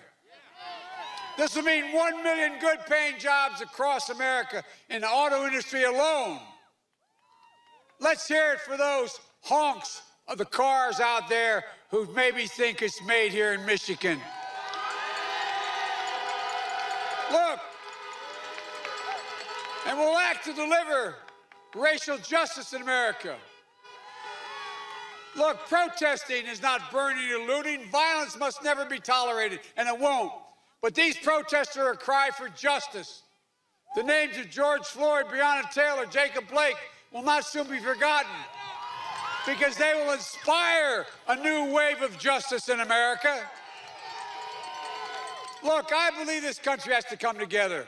This will mean 1 million good-paying jobs across America in the auto industry alone. Let's hear it for those honks of the cars out there who maybe think it's made here in Michigan. Look, and we'll act to deliver racial justice in America. Look, protesting is not burning or looting. Violence must never be tolerated, and it won't. But these protests are a cry for justice. The names of George Floyd, Breonna Taylor, Jacob Blake will not soon be forgotten because they will inspire a new wave of justice in America. Look, I believe this country has to come together.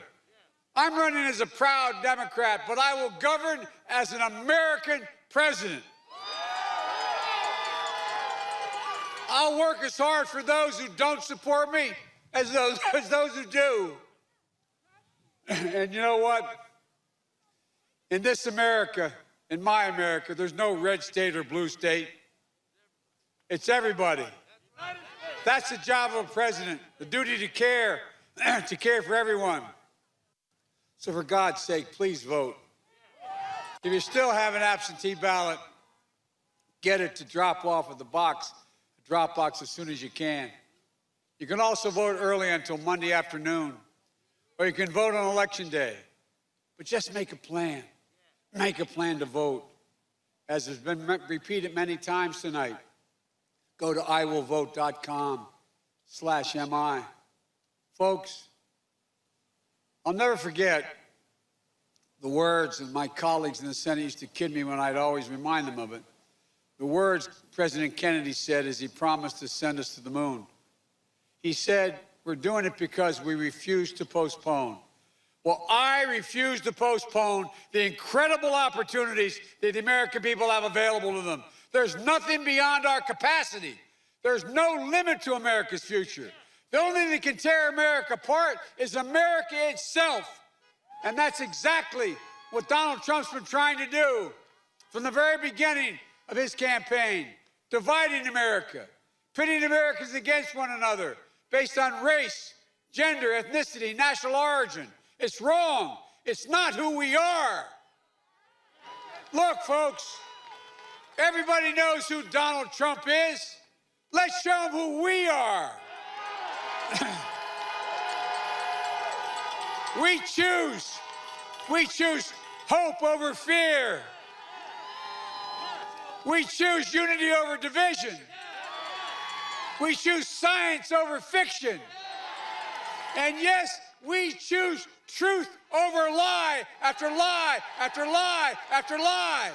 I'm running as a proud Democrat, but I will govern as an American president. I'll work as hard for those who don't support me as those who do. And you know what? In this America, in my America, there's no red state or blue state. It's everybody. That's the job of a president, the duty to care for everyone. So for God's sake, please vote. If you still have an absentee ballot, get it to drop off at the drop box as soon as you can. You can also vote early until Monday afternoon, or you can vote on Election Day. But just make a plan. Make a plan to vote. As has been repeated many times tonight, go to iwillvote.com/MI. Folks, I'll never forget the words that my colleagues in the Senate used to kid me when I'd always remind them of it. The words President Kennedy said as he promised to send us to the moon. He said, we're doing it because we refuse to postpone. Well, I refuse to postpone the incredible opportunities that the American people have available to them. There's nothing beyond our capacity. There's no limit to America's future. The only thing that can tear America apart is America itself. And that's exactly what Donald Trump's been trying to do from the very beginning of his campaign, dividing America, pitting Americans against one another based on race, gender, ethnicity, national origin. It's wrong. It's not who we are. Look, folks, everybody knows who Donald Trump is. Let's show them who we are. We choose hope over fear. We choose unity over division. We choose science over fiction. And yes, we choose truth over lie after lie after lie after lie.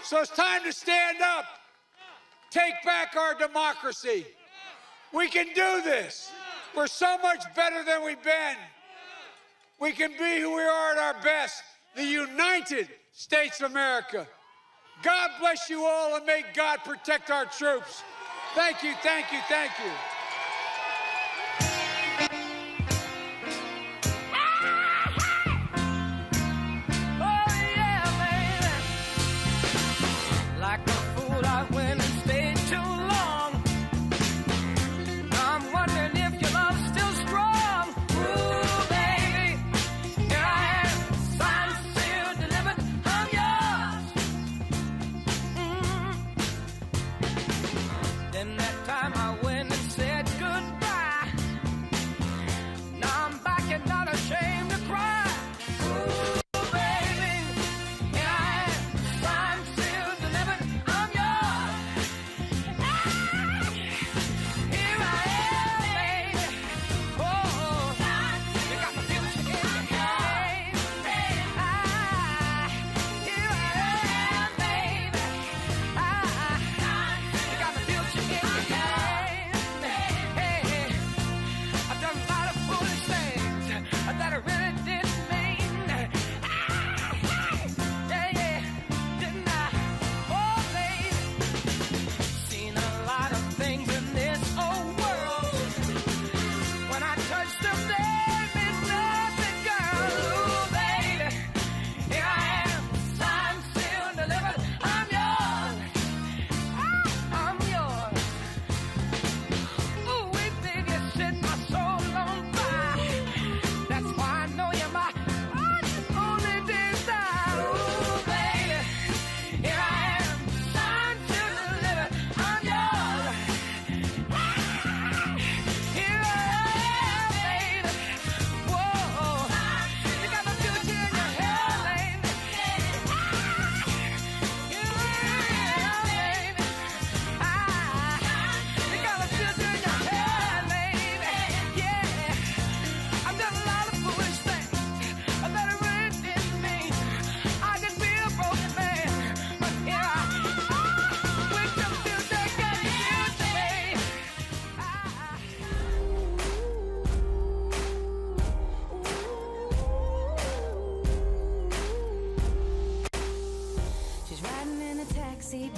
So it's time to stand up, take back our democracy. We can do this. We're so much better than we've been. We can be who we are at our best, the United States of America. God bless you all, and may God protect our troops. Thank you, thank you, thank you.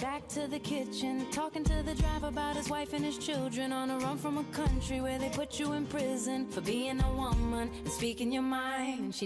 Back to the kitchen, talking to the driver about his wife and his children, on a run from a country where they put you in prison for being a woman and speaking your mind. And she